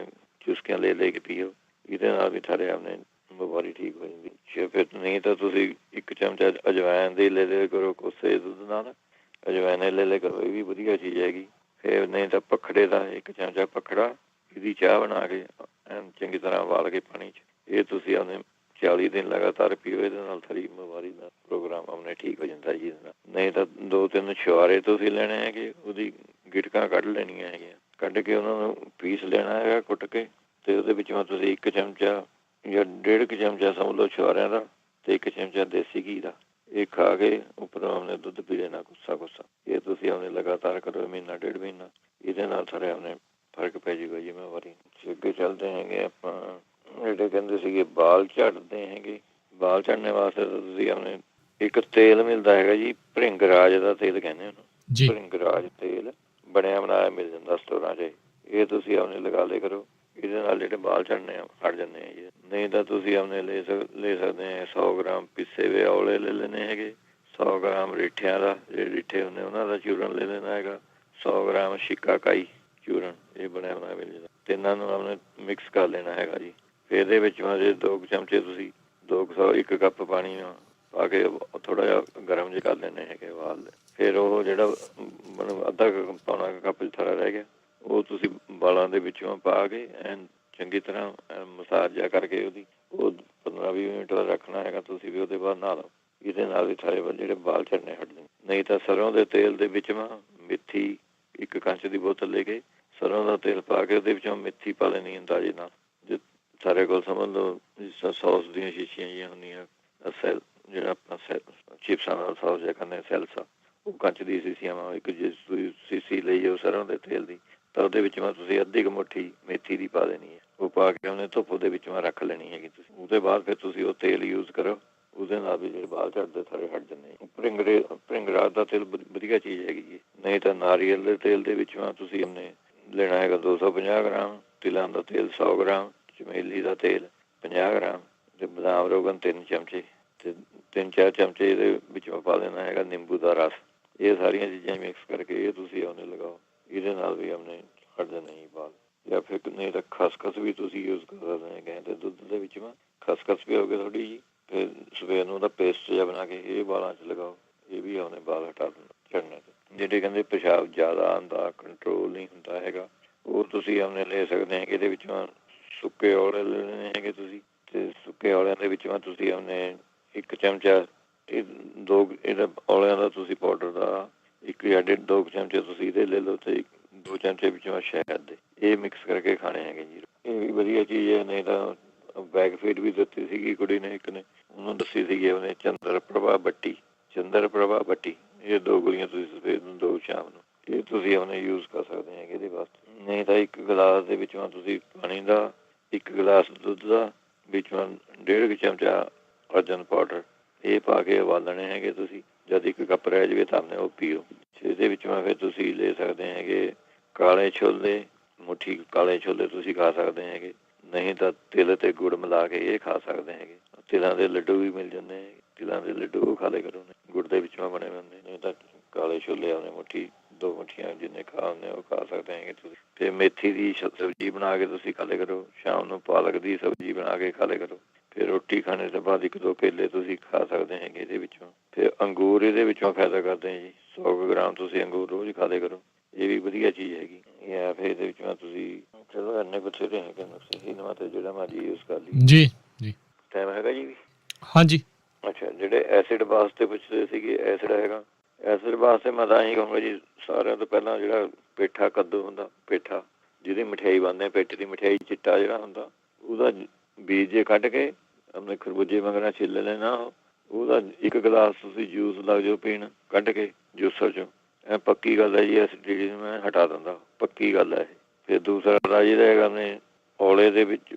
B: ਚੁਸਕੀਆਂ ਲੈ ਕੇ ਪੀਓ। ਇਹਦੇ ਨਾਲ ਵੀ ਤੁਹਾਡੇ ਆਪਣੇ ਬਿਮਾਰੀ ਠੀਕ ਹੋ ਜਾਂਦੀ। ਫਿਰ ਨਹੀਂ ਤਾਂ ਤੁਸੀਂ 1 ਚਮਚਾ ਅਜਵਾਇਨ ਦੀ ਲੈ ਲਿਆ ਕਰੋ, ਕੋਸੇ ਦੁੱਧ ਨਾਲ ਅਜਵਾਇਨ ਲੈ ਲਿਆ ਕਰੋ, ਇਹ ਵੀ ਵਧੀਆ ਚੀਜ਼ ਹੈਗੀ। ਫਿਰ ਨਹੀਂ ਤਾਂ ਪਖੜੇ ਦਾ 1 ਚਮਚਾ ਪਖੜਾ, ਇਹਦੀ ਚਾਹ ਬਣਾ ਕੇ ਚੰਗੀ ਤਰ੍ਹਾਂ ਉਬਾਲ ਕੇ ਪਾਣੀ 'ਚ ਇਹ ਤੁਸੀਂ ਆਪਣੇ 40 ਦਿਨ ਲਗਾਤਾਰ ਪੀਓ। ਇਹਦੇ ਨਾਲ ਸਾਰੀ ਬਿਮਾਰੀ ਦਾ ਪ੍ਰੋਗਰਾਮ ਆਪਣੇ ਠੀਕ ਹੋ ਜਾਂਦਾ ਜੀ ਇਹਦੇ ਨਾਲ। ਨਹੀਂ ਤਾਂ 2-3 ਛੁਹਾਰੇ ਤੁਸੀਂ ਲੈਣੇ ਹੈਗੇ, ਉਹਦੀ ਗਿਟਕਾਂ ਕੱਢ ਲੈਣੀਆਂ ਹੈਗੀਆਂ, ਕੱਢ ਕੇ ਉਹਨਾਂ ਨੂੰ ਪੀਸ ਲੈਣਾ ਹੈਗਾ ਕੁੱਟ ਕੇ, ਤੇ ਉਹਦੇ ਵਿੱਚੋਂ ਤੁਸੀਂ 1 ਚਮਚਾ ਜਾਂ 1.5 ਚਮਚਾ ਸਮਝ ਲਓ ਛੁਹਾਰਿਆਂ ਦਾ ਤੇ 1 ਚਮਚਾ ਦੇਸੀ ਘੀ ਦਾ, ਇਹ ਖਾ ਕੇ ਉੱਪਰੋਂ ਆਪਣੇ ਦੁੱਧ ਪੀ ਲੈਣਾ ਕੋਸਾ। ਇਹ ਤੁਸੀਂ ਆਪਣੇ ਲਗਾਤਾਰ ਕਰੋ 1-1.5 ਮਹੀਨਾ, ਇਹਦੇ ਨਾਲ ਸਾਰੇ ਆਪਣੇ ਫਰਕ ਪੈ ਜਾਊਗਾ ਜੀ ਬਿਮਾਰੀ। ਅੱਗੇ ਚੱਲਦੇ ਹੈਗੇ ਆਪਾਂ ਜਿਹੜੇ ਕਹਿੰਦੇ ਸੀਗੇ ਬਾਲ ਝੜਦੇ ਹੈਗੇ। ਬਾਲ ਝੜਨੇ ਵਾਸਤੇ ਤਾਂ ਤੁਸੀਂ ਆਪਣੇ ਇੱਕ ਤੇਲ ਮਿਲਦਾ ਹੈਗਾ ਜੀ, ਭ੍ਰਿੰਗਰਾਜ ਦਾ ਤੇਲ ਕਹਿੰਦੇ ਉਹਨੂੰ, ਭ੍ਰਿੰਗਰਾਜ ਤੇਲ ਬਣਿਆ ਬਣਾਇਆ ਮਿਲ ਜਾਂਦਾ ਸਟੋਰਾਂ 'ਚ। ਇਹ ਤੁਸੀਂ ਆਪਣੇ ਲਗਾ ਲਿਆ ਕਰੋ, ਇਹਦੇ ਨਾਲ ਜਿਹੜੇ ਬਾਲ ਝੜਨੇ ਹਟ ਜਾਂਦੇ ਆ ਜੀ। ਨਹੀਂ ਤਾਂ ਤੁਸੀਂ ਆਪਣੇ ਲੈ ਸਕਦੇ ਆ 100 ਗ੍ਰਾਮ ਪਿਸੇ ਹੋਏ ਔਲੇ ਲੈ ਲੈਣੇ ਹੈਗੇ, 100 ਗ੍ਰਾਮ ਰੀਠਿਆਂ ਦਾ, ਜਿਹੜੇ ਰੀਠੇ ਹੁੰਦੇ ਉਹਨਾਂ ਦਾ ਚੂਰਨ ਲੈ ਲੈਣਾ ਹੈਗਾ, 100 ਗ੍ਰਾਮ ਸ਼ਿਕਾਕਾਈ ਚੂਰਨ, ਇਹ ਬਣਿਆ ਬਣਾਇਆ ਮਿਲ ਜਾਂਦਾ। ਤਿੰਨਾਂ ਨੂੰ ਆਪਣੇ ਮਿਕਸ ਕਰ ਲੈਣਾ ਹੈਗਾ ਜੀ। ਫਿਰ ਇਹਦੇ ਵਿੱਚ ਜੇ 2 ਚਮਚੇ ਤੁਸੀਂ 1 ਕੱਪ ਪਾਣੀ ਪਾ ਕੇ ਥੋੜ੍ਹਾ ਜਿਹਾ ਗਰਮ ਜਿਹਾ ਕਰ ਲੈਣੇ ਹੈਗੇ ਉਬਾਲ ਲੈ। ਫਿਰ ਉਹ ਜਿਹੜਾ ਅੱਧਾ ਪੌਣਾ ਕੱਪ ਥੋੜ੍ਹਾ ਰਹਿ ਗਿਆ, ਉਹ ਤੁਸੀਂ ਵਾਲਾਂ ਦੇ ਵਿੱਚੋਂ ਪਾ ਕੇ ਐਨ ਚੰਗੀ ਤਰ੍ਹਾਂ ਮਸਾਜ ਜਿਹਾ ਕਰਕੇ ਉਹਦੀ ਉਹ 15-20 ਮਿੰਟ ਰੱਖਣਾ ਹੈਗਾ ਤੁਸੀਂ ਵੀ। ਉਹਦੇ ਬਾਅਦ ਨਹਾ ਲਓ। ਇਹਦੇ ਨਾਲ ਵੀ ਸਾਰੇ ਜਿਹੜੇ ਬਾਲ ਝੜਨੇ ਹਟਦੇ। ਨਹੀਂ ਤਾਂ ਸਰੋਂ ਦੇ ਤੇਲ ਦੇ ਵਿੱਚ ਮੇਥੀ, ਇੱਕ ਕੰਚ ਦੀ ਬੋਤਲ ਲੈ ਕੇ ਸਰੋਂ ਦਾ ਤੇਲ ਪਾ ਕੇ ਉਹਦੇ ਵਿੱਚੋਂ ਮੇਥੀ ਪਾ ਲੈਣੀ ਅੰਦਾਜ਼ੇ ਨਾਲ। ਜੇ ਸਾਰੇ ਕੋਲ ਸਮਝ ਲਓ ਜਿਸ ਤਰ੍ਹਾਂ ਸੌਸ ਦੀਆਂ ਸ਼ੀਸ਼ੀਆਂ ਜਿਹੀਆਂ ਹੁੰਦੀਆਂ, ਸੈਲ ਜਿਹੜਾ ਆਪਣਾ ਚਿਪਸਾਂ ਨਾਲ ਸੌਸ ਜਿਹਾ ਖਾਂਦੇ ਸੈਲਸਾ, ਉਹ ਕੰਚ ਦੀ ਸ਼ੀਸ਼ੀਆਂ ਵਾ। ਇੱਕ ਜੇ ਤੁਸੀਂ ਸ਼ੀਸ਼ੀ ਲਈ ਉਹ ਸਰੋਂ ਦੇ ਤੇਲ ਦੀ, ਤਾਂ ਉਹਦੇ ਵਿੱਚ ਤੁਸੀਂ ਅੱਧੀ ਕੁ ਮੁੱਠੀ ਮੇਥੀ ਦੀ ਪਾ ਦੇਣੀ ਹੈ। ਉਹ ਪਾ ਕੇ ਉਹਨੇ ਧੁੱਪ ਦੇ ਵਿੱਚ ਰੱਖ ਲੈਣੀ ਹੈਗੀ ਤੁਸੀਂ। ਉਹਦੇ ਬਾਅਦ ਫਿਰ ਤੁਸੀਂ ਉਹ ਤੇਲ ਯੂਜ਼ ਕਰੋ, ਉਹਦੇ ਨਾਲ ਵੀ ਜਿਹੜੇ ਬਾਲ ਝੜਦੇ ਸਾਰੇ ਹਟ ਜਾਂਦੇ। ਭ੍ਰਿੰਗਰਾਜ ਦਾ ਤੇਲ ਵਧੀਆ ਚੀਜ਼ ਹੈਗੀ ਜੀ। ਨਹੀਂ ਤਾਂ ਨਾਰੀਅਲ ਦੇ ਤੇਲ ਦੇ ਵਿੱਚ ਤੁਸੀਂ ਉਹਨੇ ਲੈਣਾ ਹੈਗਾ 250 ਗ੍ਰਾਮ, ਤਿਲਾਂ ਦਾ ਤੇਲ 100 ਗ੍ਰਾਮ, ਚਮੇਲੀ ਦਾ ਤੇਲ 50 ਗ੍ਰਾਮ, ਤੇ ਬਦਾਮ ਰੋਗਨ 3 ਚਮਚੇ, ਤੇ 3-4 ਚਮਚੇ ਇਹਦੇ ਵਿੱਚ ਪਾ ਦੇਣਾ ਹੈਗਾ ਨਿੰਬੂ ਦਾ ਰਸ। ਇਹ ਸਾਰੀਆਂ ਚੀਜ਼ਾਂ ਮਿਕਸ ਕਰਕੇ ਇਹ ਤੁਸੀਂ ਉਹਨੇ ਲਗਾਓ, ਇਹਦੇ ਨਾਲ ਵੀ ਉਹਨੇ ਹਟਦੇ ਨਹੀਂ ਬਾਲ। ਜਾਂ ਫਿਰ ਨਹੀਂ ਤਾਂ ਖਸਖਸ ਵੀ ਤੁਸੀਂ ਯੂਜ਼ ਕਰ ਸਕਦੇ ਹੋ ਗੈਂ ਦੇ ਦੁੱਧ ਦੇ ਵਿੱਚ। ਖਸਖਸ ਵੀ ਹੋ ਗਈ ਥੋੜ੍ਹੀ ਜਿਹੀ, ਫਿਰ ਸਵੇਰ ਨੂੰ ਉਹਦਾ ਪੇਸਟ ਜਿਹਾ ਬਣਾ ਕੇ ਇਹ ਬਾਲਾਂ 'ਚ ਲਗਾਓ, ਇਹ ਵੀ ਉਹਨੇ ਬਾਲ ਹਟਾ ਦਿੰਦਾ ਝੜਨੇ ਤੇ। ਜਿਹੜੇ ਕਹਿੰਦੇ ਪਿਸ਼ਾਬ ਜ਼ਿਆਦਾ ਆਉਂਦਾ, ਕੰਟਰੋਲ ਨਹੀਂ ਹੁੰਦਾ ਹੈਗਾ, ਉਹ ਤੁਸੀਂ ਉਹਨੇ ਲੈ ਸਕਦੇ ਹੈਗੇ। ਇਹਦੇ ਵਿੱਚੋਂ ਸੁੱਕੇ ਔਲੇ ਲੈਣੇ ਹੈਗੇ ਤੁਸੀਂ, ਤੇ ਸੁੱਕੇ ਔਲਿਆਂ ਦੇ ਵਿੱਚੋਂ ਤੁਸੀਂ ਉਹਨੇ 1 ਚਮਚਾ ਇਹਦਾ ਔਲਿਆਂ ਦਾ ਤੁਸੀਂ ਪਾਊਡਰ ਦਾ 1 ਜਾਂ 2 ਚਮਚੇ ਤੁਸੀਂ ਇਹਦੇ ਲੈ ਲਓ, ਤੇ 2 ਚਮਚੇ ਵਿੱਚੋਂ ਸ਼ਹਿਦ ਦੇ, ਇਹ ਮਿਕਸ ਕਰਕੇ ਖਾਣੇ ਹੈਗੇ ਜੀ। ਇਹ ਵੀ ਵਧੀਆ ਚੀਜ਼ ਹੈ। ਨਹੀਂ ਤਾਂ ਬੈਕ ਫੀਡ ਵੀ ਦਿੱਤੀ ਸੀਗੀ ਕੁੜੀ ਨੇ, ਇੱਕ ਨੇ ਉਹਨੂੰ ਦੱਸੀ ਸੀਗੀ ਉਹਨੇ ਚੰਦਰ ਪ੍ਰਭਾ ਬੱਟੀ, ਇਹ 2 ਗੋਲੀਆਂ ਤੁਸੀਂ ਸਵੇਰ ਨੂੰ 2 ਸ਼ਾਮ ਨੂੰ, ਇਹ ਤੁਸੀਂ ਉਹਨੇ ਯੂਜ਼ ਕਰ ਸਕਦੇ ਹੈਗੇ ਇਹਦੇ ਵਾਸਤੇ। ਨਹੀਂ ਤਾਂ 1 ਗਲਾਸ ਦੇ ਵਿੱਚੋਂ ਤੁਸੀਂ ਪਾਣੀ ਦਾ, 1 ਗਲਾਸ ਦੁੱਧ ਦਾ ਵਿੱਚੋਂ 1.5 ਚਮਚਾ ਅਰਜਨ ਪਾਊਡਰ, ਇਹ ਪਾ ਕੇ ਉਬਾਲਣੇ ਹੈਗੇ ਤੁਸੀਂ। ਜਦ 1 ਕੱਪ ਰਹਿ ਜਾਵੇ ਤਾਂ ਉਹ ਪੀਓ। ਇਹਦੇ ਵਿੱਚੋਂ ਫਿਰ ਤੁਸੀਂ ਲੈ ਸਕਦੇ ਹੈਗੇ ਕਾਲੇ ਛੋਲੇ, ਮੁੱਠੀ ਕਾਲੇ ਛੋਲੇ ਤੁਸੀਂ ਖਾ ਸਕਦੇ ਹੈਗੇ। ਨਹੀਂ ਤਾਂ ਤਿਲ ਤੇ ਗੁੜ ਮਿਲਾ ਕੇ ਇਹ ਖਾ ਸਕਦੇ ਹੈਗੇ। ਤਿਲਾਂ ਦੇ ਲੱਡੂ ਵੀ ਮਿਲ ਜਾਂਦੇ ਹੈਗੇ, ਤਿਲਾਂ ਦੇ ਲੱਡੂ ਖਾ ਲਿਆ ਕਰੋ, ਗੁੜ ਦੇ ਵਿੱਚੋਂ ਬਣੇ ਹੁੰਦੇ। ਨਹੀਂ ਤਾਂ ਕਾਲੇ ਛੋਲੇ ਆਉਂਦੇ ਮੁੱਠੀ, 2 ਮੁੱਠੀਆਂ ਜਿੰਨੇ ਖਾ ਹੁੰਦੇ ਉਹ ਖਾ ਸਕਦੇ ਹੈਗੇ ਤੁਸੀਂ। ਫਿਰ ਮੇਥੀ ਦੀ ਸਬਜ਼ੀ ਬਣਾ ਕੇ ਤੁਸੀਂ ਖਾ ਲਿਆ ਕਰੋ, ਸ਼ਾਮ ਨੂੰ ਪਾਲਕ ਦੀ ਸਬਜ਼ੀ ਬਣਾ ਕੇ ਖਾ ਲਿਆ ਕਰੋ। ਫਿਰ ਰੋਟੀ ਖਾਣੇ ਤੋਂ ਬਾਅਦ 1-2 ਕੇਲੇ ਤੁਸੀਂ ਖਾ ਸਕਦੇ ਹੈਗੇ ਇਹਦੇ ਵਿੱਚੋਂ। ਫਿਰ ਅੰਗੂਰ ਇਹਦੇ ਵਿੱਚੋਂ ਫਾਇਦਾ ਕਰਦੇ ਹੈ ਜੀ, 100 ਗ੍ਰਾਮ ਤੁਸੀਂ ਅੰਗੂਰ ਰੋਜ਼ ਖਾ ਲਿਆ ਕਰੋ, ਇਹ ਵੀ ਵਧੀਆ ਚੀਜ਼ ਹੈਗੀ। ਜਾਂ ਫਿਰ ਇਹਦੇ ਵਿੱਚੋਂ ਤੁਸੀਂ ਚਲੋ ਇੰਨੇ ਬਥੇਰੇ ਹੈਗੇ ਨੁਕਸੇ, ਇਹਨਾਂ ਤੇ ਜਿਹੜਾ ਮਰਜ਼ੀ ਯੂਜ਼ ਕਰ ਲਈ
A: ਜੀ ਜੀ।
B: ਟਾਈਮ ਹੈਗਾ ਜੀ?
A: ਹਾਂਜੀ।
B: ਅੱਛਾ, ਜਿਹੜੇ ਐਸਿਡ ਵਾਸਤੇ ਪੁੱਛਦੇ ਸੀਗੇ, ਐਸਿਡ ਹੈਗਾ। ਐਸਿਡ ਵਾਸਤੇ ਮੈਂ ਤਾਂ ਇਹੀ ਕਹੂੰਗਾ ਜੀ, ਸਾਰਿਆਂ ਤੋਂ ਪਹਿਲਾਂ ਜਿਹੜਾ ਪੇਠਾ ਕੱਦੂ ਹੁੰਦਾ, ਪੇਠਾ ਜਿਹਦੀ ਮਠਿਆਈ ਬਣਦੇ, ਪੇਠੇ ਦੀ ਮਠਿਆਈ, ਚਿੱਟਾ ਜਿਹੜਾ ਹੁੰਦਾ, ਉਹਦਾ ਬੀਜ ਜੇ ਕੱਢ ਕੇ ਆਪਣੇ ਖਰਬੂਜੇ ਮਗਰਾਂ ਛਿੱਲ ਲੈਣਾ, ਉਹਦਾ 1 ਗਲਾਸ ਤੁਸੀਂ ਜੂਸ ਲੱਗ ਜਾਓ ਪੀਣ, ਕੱਢ ਕੇ ਜੂਸਰ 'ਚੋਂ। ਇਹ ਪੱਕੀ ਗੱਲ ਹੈ ਜੀ, ਐਸਿਡਿਟੀ ਨੂੰ ਮੈਂ ਹਟਾ ਦਿੰਦਾ, ਪੱਕੀ ਗੱਲ ਹੈ ਇਹ। ਫਿਰ ਦੂਸਰਾ ਜਿਹੜਾ ਹੈਗਾ ਆਪਣੇ ਔਲੇ ਦੇ ਵਿੱਚ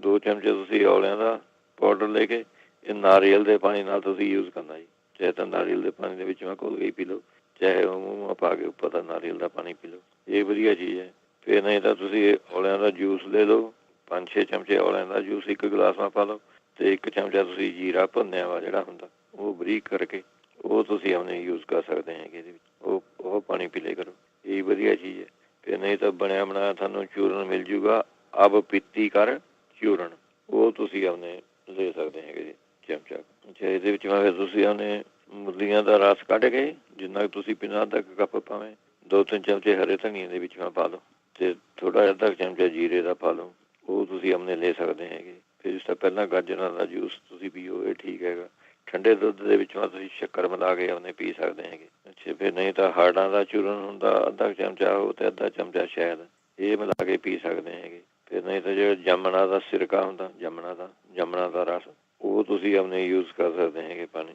B: 2 ਚਮਚੇ ਤੁਸੀਂ ਔਲਿਆਂ ਦਾ ਪਾਊਡਰ ਲੈ ਕੇ ਇਹ ਨਾਰੀਅਲ ਦੇ ਪਾਣੀ ਨਾਲ ਤੁਸੀਂ ਯੂਜ਼ ਕਰਨਾ ਜੀ। ਚਾਹੇ ਤਾਂ ਨਾਰੀਅਲ ਦੇ ਪਾਣੀ ਦੇ ਵਿੱਚ ਘੋਲ ਕੇ ਪੀ ਲਓ, ਚਾਹੇ ਉਹ ਮੂੰਹ ਪਾ ਕੇ ਉੱਪਰ ਦਾ ਨਾਰੀਅਲ ਦਾ ਪਾਣੀ ਪੀ ਲਓ, ਇਹ ਵਧੀਆ ਚੀਜ਼ ਹੈ। ਫਿਰ ਨਹੀਂ ਤਾਂ ਤੁਸੀਂ ਔਲਿਆਂ ਦਾ ਜੂਸ ਲੈ ਲਓ, 5-6 ਚਮਚੇ ਔਲਿਆਂ ਦਾ ਜੂਸ 1 ਗਲਾਸ ਨਾਲ ਪਾ ਲਓ, ਤੇ 1 ਚਮਚਾ ਤੁਸੀਂ ਜੀਰਾ ਭੁੰਨਿਆ ਵਾ ਜਿਹੜਾ ਹੁੰਦਾ ਉਹ ਬਰੀਕ ਕਰਕੇ ਉਹ ਤੁਸੀਂ ਆਪਣੇ ਯੂਜ਼ ਕਰ ਸਕਦੇ ਹੈਗੇ ਇਹਦੇ ਵਿੱਚ, ਉਹ ਪਾਣੀ ਪੀ ਲਿਆ ਕਰੋ, ਇਹ ਵਧੀਆ ਚੀਜ਼ ਹੈ। ਫਿਰ ਨਹੀਂ ਤਾਂ ਬਣਿਆ ਬਣਾਇਆ ਤੁਹਾਨੂੰ ਚੂਰਨ ਮਿਲ ਜੂਗਾ, ਅਬ ਪੀਤੀ ਕਰ ਚੂਰਨ, ਉਹ ਤੁਸੀਂ ਆਪਣੇ ਲੈ ਸਕਦੇ ਹੈਗੇ ਜੀ ਚਮਚਾ। ਅੱਛਾ, ਇਹਦੇ ਵਿੱਚ ਫਿਰ ਤੁਸੀਂ ਉਹਨੇ ਮੁੱਲੀਆਂ ਦਾ ਰਸ ਕੱਢ ਕੇ ਜਿੰਨਾ ਤੁਸੀਂ ਪੀਣਾ, ਅੱਧਾ ਕੱਪ ਭਾਵੇਂ 2-3 ਚਮਚੇ ਹਰੇ ਧਨੀਏ ਦੇ ਵਿੱਚ ਪਾ ਲਓ, ਤੇ ਥੋੜ੍ਹਾ ਜਿਹਾ ਅੱਧਾ ਚਮਚਾ ਜੀਰੇ ਦਾ ਪਾ ਲਓ, ਉਹ ਤੁਸੀਂ ਆਪਣੇ ਲੈ ਸਕਦੇ ਹੈਗੇ। ਫਿਰ ਇਸ ਤੋਂ ਪਹਿਲਾਂ ਗਾਜਰਾਂ ਦਾ ਜੂਸ ਤੁਸੀਂ ਪੀਓ, ਇਹ ਠੀਕ ਹੈਗਾ। ਠੰਡੇ ਦੁੱਧ ਦੇ ਵਿੱਚੋਂ ਤੁਸੀਂ ਸ਼ੱਕਰ ਮਿਲਾ ਕੇ ਆਪਣੇ ਪੀ ਸਕਦੇ ਹੈਗੇ। ਅੱਛਾ, ਫਿਰ ਨਹੀਂ ਤਾਂ ਹਾਰਟਾਂ ਦਾ ਚੂਰਨ ਹੁੰਦਾ, ਅੱਧਾ ਚਮਚਾ ਉਹ ਤੇ ਅੱਧਾ ਚਮਚਾ ਸ਼ਹਿਦ, ਇਹ ਮਿਲਾ ਕੇ ਪੀ ਸਕਦੇ ਹੈਗੇ। ਫਿਰ ਨਹੀਂ ਤਾਂ ਜਿਹੜਾ ਜਾਮਣਾ ਦਾ ਸਿਰਕਾ ਹੁੰਦਾ, ਜਾਮਣਾ ਦਾ ਰਸ, ਉਹ ਤੁਸੀਂ ਆਪਣੇ ਯੂਜ਼ ਕਰ ਸਕਦੇ ਹੈਗੇ ਪਾਣੀ,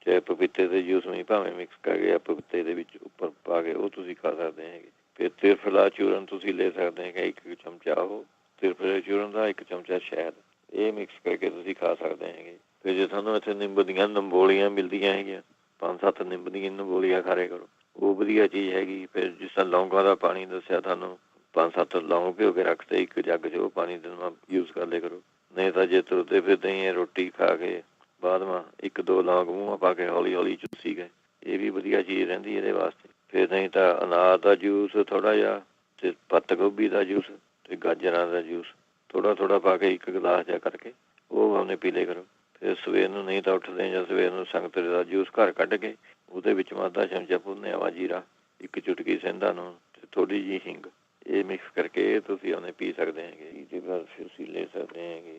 B: ਚਾਹੇ ਪਪੀਤੇ ਦੇ ਜੂਸ ਵਿੱਚ ਭਾਵੇਂ ਮਿਕਸ ਕਰਕੇ ਜਾਂ ਪਪੀਤੇ ਦੇ ਵਿੱਚ ਉੱਪਰ ਪਾ ਕੇ ਉਹ ਤੁਸੀਂ ਖਾ ਸਕਦੇ ਹੈਗੇ। ਫਿਰ ਤਿਰਫਲਾ ਚੂਰਨ ਤੁਸੀਂ ਲੈ ਸਕਦੇ ਹੈਗੇ, 1 ਚਮਚਾ ਉਹ ਤਿਰਫਲੇ ਚੂਰਨ ਦਾ, 1 ਚਮਚਾ ਸ਼ਹਿਦ, ਇਹ ਮਿਕਸ ਕਰਕੇ ਤੁਸੀਂ ਖਾ ਸਕਦੇ ਹੈਗੇ। ਫਿਰ ਜੇ ਤੁਹਾਨੂੰ ਇੱਥੇ ਨਿੰਬ ਦੀਆਂ ਨੰਬੋਲੀਆਂ ਮਿਲਦੀਆਂ ਹੈਗੀਆਂ, 5-7 ਨਿੰਬ ਦੀਆਂ ਨੰਬੋਲੀਆਂ ਖਾ ਲਿਆ ਕਰੋ, ਉਹ ਵਧੀਆ ਚੀਜ਼ ਹੈਗੀ। ਫਿਰ ਜਿਸ ਤਰ੍ਹਾਂ ਲੌਂਗਾਂ ਦਾ ਪਾਣੀ ਦੱਸਿਆ ਤੁਹਾਨੂੰ, 5-7 ਲੌਂਗ ਭਿਓ ਕੇ ਰੱਖਦੇ 1 ਜੱਗ 'ਚ, ਉਹ ਪਾਣੀ ਦੇ ਨਾਲ ਯੂਜ਼ ਕਰ ਲਿਆ ਕਰੋ। ਨਹੀਂ ਤਾਂ ਜੇ ਤੁਰਦੇ ਫਿਰਦੇ ਹੀ ਰੋਟੀ ਖਾ ਕੇ ਬਾਅਦ 1-2 ਲੌਂਗ ਮੂੰਹ ਪਾ ਕੇ ਹੌਲੀ ਹੌਲੀ ਚੂਸੀ ਗਏ, ਇਹ ਵੀ ਵਧੀਆ ਚੀਜ਼ ਰਹਿੰਦੀ ਇਹਦੇ ਵਾਸਤੇ। ਫਿਰ ਨਹੀਂ ਤਾਂ ਅਨਾਰ ਦਾ ਜੂਸ ਥੋੜ੍ਹਾ ਜਿਹਾ, ਤੇ ਪੱਤ ਗੋਭੀ ਦਾ ਜੂਸ, ਤੇ ਗਾਜਰਾਂ ਦਾ ਜੂਸ ਥੋੜ੍ਹਾ ਪਾ ਕੇ 1 ਗਲਾਸ ਜਿਹਾ ਕਰਕੇ ਉਹ ਉਹਨੇ ਪੀ ਲਿਆ ਕਰੋ। ਫਿਰ ਸਵੇਰ ਨੂੰ ਨਹੀਂ ਤਾਂ ਉੱਠਦੇ ਜਾਂ ਸਵੇਰ ਨੂੰ ਸੰਗਤਰੇ ਦਾ ਜੂਸ ਘਰ ਕੱਢ ਕੇ ਉਹਦੇ ਵਿੱਚ ਅੱਧਾ ਚਮਚਾ ਭੁੰਨਿਆ ਵਾ ਜੀਰਾ, 1 ਚੁਟਕੀ ਸਹਿੰਦਾ ਨੂੰ, ਤੇ ਥੋੜ੍ਹੀ ਜਿਹੀ ਹਿੰਗ, ਇਹ ਮਿਕਸ ਕਰਕੇ ਤੁਸੀਂ ਉਹਨੇ ਪੀ ਸਕਦੇ ਹੈਗੇ। ਇਹਦੇ ਬਾਅਦ ਫਿਰ ਤੁਸੀਂ ਲੈ ਸਕਦੇ ਹੈਗੇ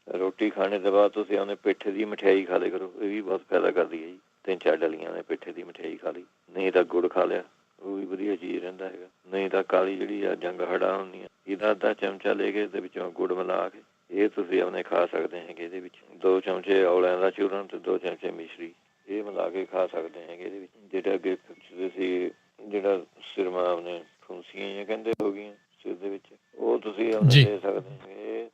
B: ਰੋਟੀ ਖਾਣੇ ਤੋਂ ਬਾਅਦ ਤੁਸੀਂ ਆਪਣੇ ਪੇਠੇ ਦੀ ਮਠਿਆਈ ਖਾ ਲਿਆ ਕਰੋ, ਇਹ ਵੀ ਬਹੁਤ ਫਾਇਦਾ ਕਰਦੀ ਹੈ ਜੀ। 3-4 ਡਲੀਆਂ ਨੇ ਪੇਠੇ ਦੀ ਮਠਿਆਈ ਖਾ ਲਈ, ਨਹੀਂ ਤਾਂ ਗੁੜ ਖਾ ਲਿਆ, ਉਹ ਵੀ ਵਧੀਆ ਚੀਜ਼ ਰਹਿੰਦਾ ਹੈਗਾ। ਨਹੀਂ ਤਾਂ ਕਾਲੀ ਜਿਹੜੀ ਆ ਜੰਗ ਹੜਾ ਹੁੰਦੀਆਂ, ਇਹਦਾ ਅੱਧਾ ਚਮਚਾ ਲੈ ਕੇ ਤੇ ਵਿੱਚੋਂ ਗੁੜ ਮਿਲਾ ਕੇ ਇਹ ਤੁਸੀਂ ਆਪਣੇ ਖਾ ਸਕਦੇ ਹੈਗੇ। ਇਹਦੇ ਵਿੱਚ 2 ਚਮਚੇ ਔਲਿਆਂ ਦਾ ਚੂਰਨ ਤੇ 2 ਚਮਚੇ ਮਿਸ਼ਰੀ ਇਹ ਮਿਲਾ ਕੇ ਖਾ ਸਕਦੇ ਹੈਗੇ। ਇਹਦੇ ਵਿੱਚ ਜਿਹੜਾ ਅੱਗੇ ਤੁਸੀਂ ਜਿਹੜਾ ਸਿਰਮਾ ਆਪਣੇ ਫੁੰਸੀਆਂ ਜਾਂ ਕਹਿੰਦੇ ਹੋ ਗਈਆਂ ਸਿਰ ਦੇ ਵਿੱਚ, ਉਹ ਤੁਸੀਂ ਆਪਣੇ ਲੈ ਸਕਦੇ ਹੈਗੇ।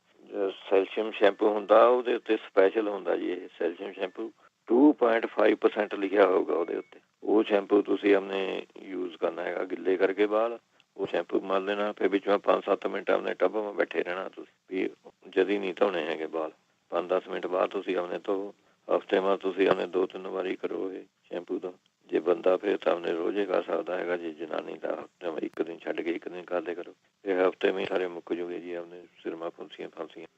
B: ਸੈਲਸ਼ੀਅਮ ਸ਼ੈਂਪੂ ਹੁੰਦਾ, ਉਹਦੇ ਉੱਤੇ ਸਪੈਸ਼ਲ ਹੁੰਦਾ ਜੀ ਇਹ ਸੈਲਸ਼ੀਅਮ ਸ਼ੈਂਪੂ 2.5% ਲਿਖਿਆ ਹੋਊਗਾ ਉਹਦੇ ਉੱਤੇ। ਉਹ ਸ਼ੈਂਪੂ ਤੁਸੀਂ ਆਪਣੇ ਯੂਜ਼ ਕਰਨਾ ਹੈਗਾ, ਗਿੱਲੇ ਕਰਕੇ ਬਾਲ ਉਹ ਸ਼ੈਂਪੂ ਮਲ ਲੈਣਾ, ਫਿਰ ਵਿੱਚੋਂ 5-7 ਮਿੰਟ ਆਪਣੇ ਟੱਬ ਵਿੱਚ ਬੈਠੇ ਰਹਿਣਾ ਤੁਸੀਂ, ਵੀ ਜਦੀ ਨਹੀਂ ਧੋਣੇ ਹੈਗੇ ਬਾਲ। 5-10 ਮਿੰਟ ਬਾਅਦ ਤੁਸੀਂ ਆਪਣੇ ਧੋ, ਹਫ਼ਤੇ ਬਾਅਦ ਤੁਸੀਂ ਆਪਣੇ 2-3 ਵਾਰੀ ਕਰੋ ਇਹ ਸ਼ੈਂਪੂ ਦਾ। ਜੇ ਬੰਦਾ ਫਿਰ ਤਾਂ ਆਪਣੇ ਰੋਜ਼ੇ ਕਰ ਸਕਦਾ ਹੈਗਾ, ਜੇ ਜਨਾਨੀ ਦਾ ਹਫ਼ਤੇ ਵਿੱਚ 1 ਦਿਨ ਛੱਡ ਕੇ 1 ਦਿਨ ਕਰ ਲਿਆ ਕਰੋ। ਇਹ ਹਫ਼ਤੇ ਵਿੱਚ ਸਾਰੇ ਮੁੱਕ ਜੂਗੇ ਜੀ, ਆਪਣੇ ਸਿਰਮਾ ਫੁੰਸੀਆਂ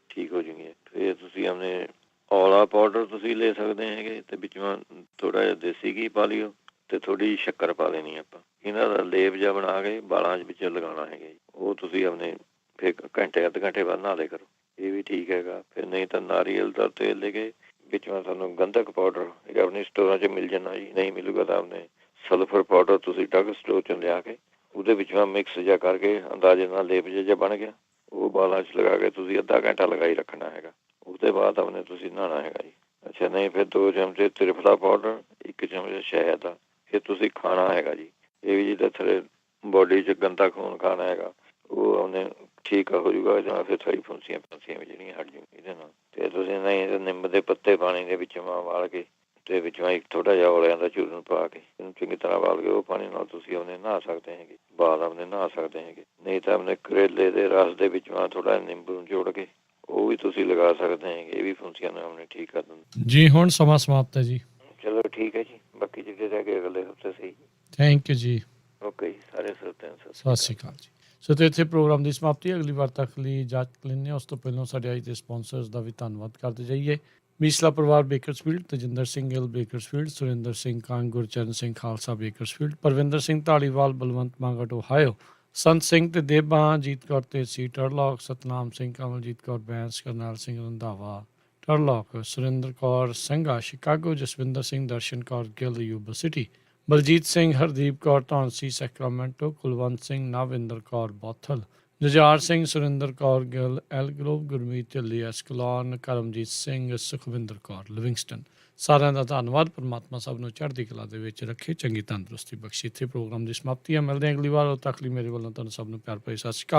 B: ਠੀਕ ਹੋ ਜਾਣਗੀਆਂ। ਫਿਰ ਤੁਸੀਂ ਆਪਣੇ ਔਲਾ ਪਾਊਡਰ ਤੁਸੀਂ ਲੈ ਸਕਦੇ ਹੈਗੇ, ਤੇ ਵਿੱਚੋਂ ਥੋੜ੍ਹਾ ਜਿਹਾ ਦੇਸੀ ਘੀ ਪਾ ਲਿਓ ਤੇ ਥੋੜ੍ਹੀ ਸ਼ੱਕਰ ਪਾ ਲੈਣੀ ਆਪਾਂ। ਇਹਨਾਂ ਦਾ ਲੇਪ ਜਿਹਾ ਬਣਾ ਕੇ ਵਾਲਾਂ ਵਿੱਚ ਲਗਾਉਣਾ ਹੈਗਾ ਜੀ। ਉਹ ਤੁਸੀਂ ਆਪਣੇ ਫਿਰ ਘੰਟੇ ਅੱਧ ਘੰਟੇ ਬਾਅਦ ਨਹਾ ਲਿਆ ਕਰੋ, ਇਹ ਵੀ ਠੀਕ ਹੈਗਾ। ਫਿਰ ਨਹੀਂ ਤਾਂ ਨਾਰੀਅਲ ਦਾ ਤੇਲ ਲੈ ਕੇ ਵਿੱਚੋਂ ਤੁਹਾਨੂੰ ਗੰਧਕ ਪਾਊਡਰ ਇਹ ਆਪਣੇ ਸਟੋਰਾਂ 'ਚ ਮਿਲ ਜਾਣਾ ਜੀ, ਨਹੀਂ ਮਿਲੂਗਾ ਤਾਂ ਆਪਣੇ ਸਲਫਰ ਪਾਊਡਰ ਤੁਸੀਂ ਡਰੱਗ ਸਟੋਰ 'ਚੋਂ ਲਿਆ ਕੇ ਉਹਦੇ ਵਿੱਚੋਂ ਮਿਕਸ ਜਿਹਾ ਕਰਕੇ ਅੰਦਾਜ਼ੇ ਨਾਲ ਲੇਪ ਜਿਹਾ ਬਣ ਗਿਆ, ਉਹ ਵਾਲਾਂ 'ਚ ਲਗਾ ਕੇ ਤੁਸੀਂ ਅੱਧਾ ਘੰਟਾ ਲਗਾਈ ਰੱਖਣਾ ਹੈਗਾ। ਉਹਦੇ ਬਾਅਦ ਆਪਣੇ ਤੁਸੀਂ ਨਹਾਉਣਾ ਹੈਗਾ ਜੀ। ਅੱਛਾ, ਨਹੀਂ ਫਿਰ 2 ਚਮਚੇ ਤ੍ਰਿਫਲਾ ਪਾਊਡਰ, 1 ਚਮਚਾ ਸ਼ਹਿਦ ਦਾ ਇਹ ਤੁਸੀਂ ਖਾਣਾ ਹੈਗਾ ਜੀ। ਇਹ ਵੀ ਜਿਹਦਾ ਥੋੜ੍ਹੇ ਬੋਡੀ 'ਚ ਗੰਦਾ ਖੂਨ ਖਾਣਾ ਹੈਗਾ ਉਹ ਉਹਨੇ ਠੀਕ ਹੋ ਜਾਊਗਾ, ਜਾਂ ਫਿਰ ਥੋੜ੍ਹੀ ਫੁੰਸੀਆਂ ਵੀ ਜਿਹੜੀਆਂ ਹਟ ਜਾਊ ਇਹਦੇ ਨਾਲ। ਅਤੇ ਤੁਸੀਂ ਨਹੀਂ ਨਿੰਮ ਦੇ ਪੱਤੇ ਪਾਣੀ ਦੇ ਵਿੱਚ ਵਾਲ ਕੇ ਤੇ ਵਿੱਚੋਂ ਇੱਕ ਥੋੜ੍ਹਾ ਜਿਹਾ ਔਲਿਆਂ ਦਾ ਚੂਰਨ ਪਾ ਕੇ ਇਹਨੂੰ ਚੰਗੀ ਤਰ੍ਹਾਂ ਵਾਲ ਕੇ ਉਹ ਪਾਣੀ ਨਾਲ ਤੁਸੀਂ ਆਪਣੇ ਨਹਾ ਸਕਦੇ ਹੈਗੇ, ਵਾਲ ਆਪਣੇ ਨਹਾ ਸਕਦੇ ਹੈਗੇ। ਨਹੀਂ ਤਾਂ ਆਪਣੇ ਕਰੇਲੇ ਦੇ ਰਸ ਦੇ ਵਿੱਚੋਂ ਥੋੜ੍ਹਾ ਨਿੰਬੂ ਜੋੜ ਕੇ ਉਹ ਵੀ ਤੁਸੀਂ ਲਗਾ ਸਕਦੇ ਹੈਗੇ, ਇਹ ਵੀ ਫੁੰਸੀਆਂ ਨੂੰ ਆਪਣੇ ਠੀਕ ਕਰ ਦਿੰਦੇ
A: ਜੀ। ਹੁਣ ਸਮਾਂ ਸਮਾਪਤ ਹੈ ਜੀ।
B: ਚਲੋ ਠੀਕ ਹੈ ਜੀ, ਬਾਕੀ ਜਿਹੜੇ ਰਹਿ ਗਏ ਅਗਲੇ ਹਫ਼ਤੇ ਸਹੀ।
A: ਥੈਂਕ ਯੂ ਜੀ।
B: ਓਕੇ ਜੀ, ਸਾਰੇ ਸਰੋਤਿਆਂ ਨੂੰ
A: ਸਤਿ ਸ਼੍ਰੀ ਅਕਾਲ ਜੀ। ਸੋ ਤੇ ਇੱਥੇ ਪ੍ਰੋਗਰਾਮ ਦੀ ਸਮਾਪਤੀ। ਅਗਲੀ ਵਾਰ ਤੱਕ ਲਈ ਇਜਾਜ਼ਤ ਲੈਂਦੇ ਹਾਂ। ਉਸ ਤੋਂ ਪਹਿਲਾਂ ਸਾਡੇ ਅੱਜ ਦੇ ਸਪਾਂਸਰਸ ਦਾ ਵੀ ਧੰਨਵਾਦ ਕਰਦੇ ਜਾਈਏ। ਮੀਸਲਾ ਪਰਿਵਾਰ Bakersfield, Tajinder Singh Gill Bakersfield, Surinder Singh Kang, Gurcharan Singh Khalsa Bakersfield, Parvinder Singh Dhaliwal, Balwant Mangat Ohio, Sant Singh ਤੇ Deban, Jeet Kaur Tesi Turlock, Satnam Singh, Kamaljit Kaur Bains, Karnail Singh Randhawa Turlock, Surinder Kaur Sangha Chicago, Jaswinder Singh, Darshan Kaur Gill Yuba City, Baljit Singh, Hardeep Kaur Dhonsi Sacramento, Kulwant Singh, Navinder Kaur Bothal, Jujhar Singh, Surinder Kaur Gill Elk Grove, Gurmeet Dhilli ਐਸਕਲੌਨ, Karamjit Singh, Sukhwinder Kaur ਲਿਵਿੰਗਸਟਨ। ਸਾਰਿਆਂ ਦਾ ਧੰਨਵਾਦ। ਪਰਮਾਤਮਾ ਸਭ ਨੂੰ ਚੜ੍ਹਦੀ ਕਲਾ ਦੇ ਵਿੱਚ ਰੱਖੇ, ਚੰਗੀ ਤੰਦਰੁਸਤੀ ਬਖਸ਼ੇ। ਇੱਥੇ ਪ੍ਰੋਗਰਾਮ ਦੀ ਸਮਾਪਤੀ ਹੈ। ਮਿਲਦੇ ਹਾਂ ਅਗਲੀ ਵਾਰ। ਉਦੋਂ ਤੱਕ ਲਈ ਮੇਰੇ ਵੱਲੋਂ ਤੁਹਾਨੂੰ ਸਭ ਨੂੰ ਪਿਆਰ ਭਰੀ ਸਤਿ ਸ਼੍ਰੀ ਅਕਾਲ।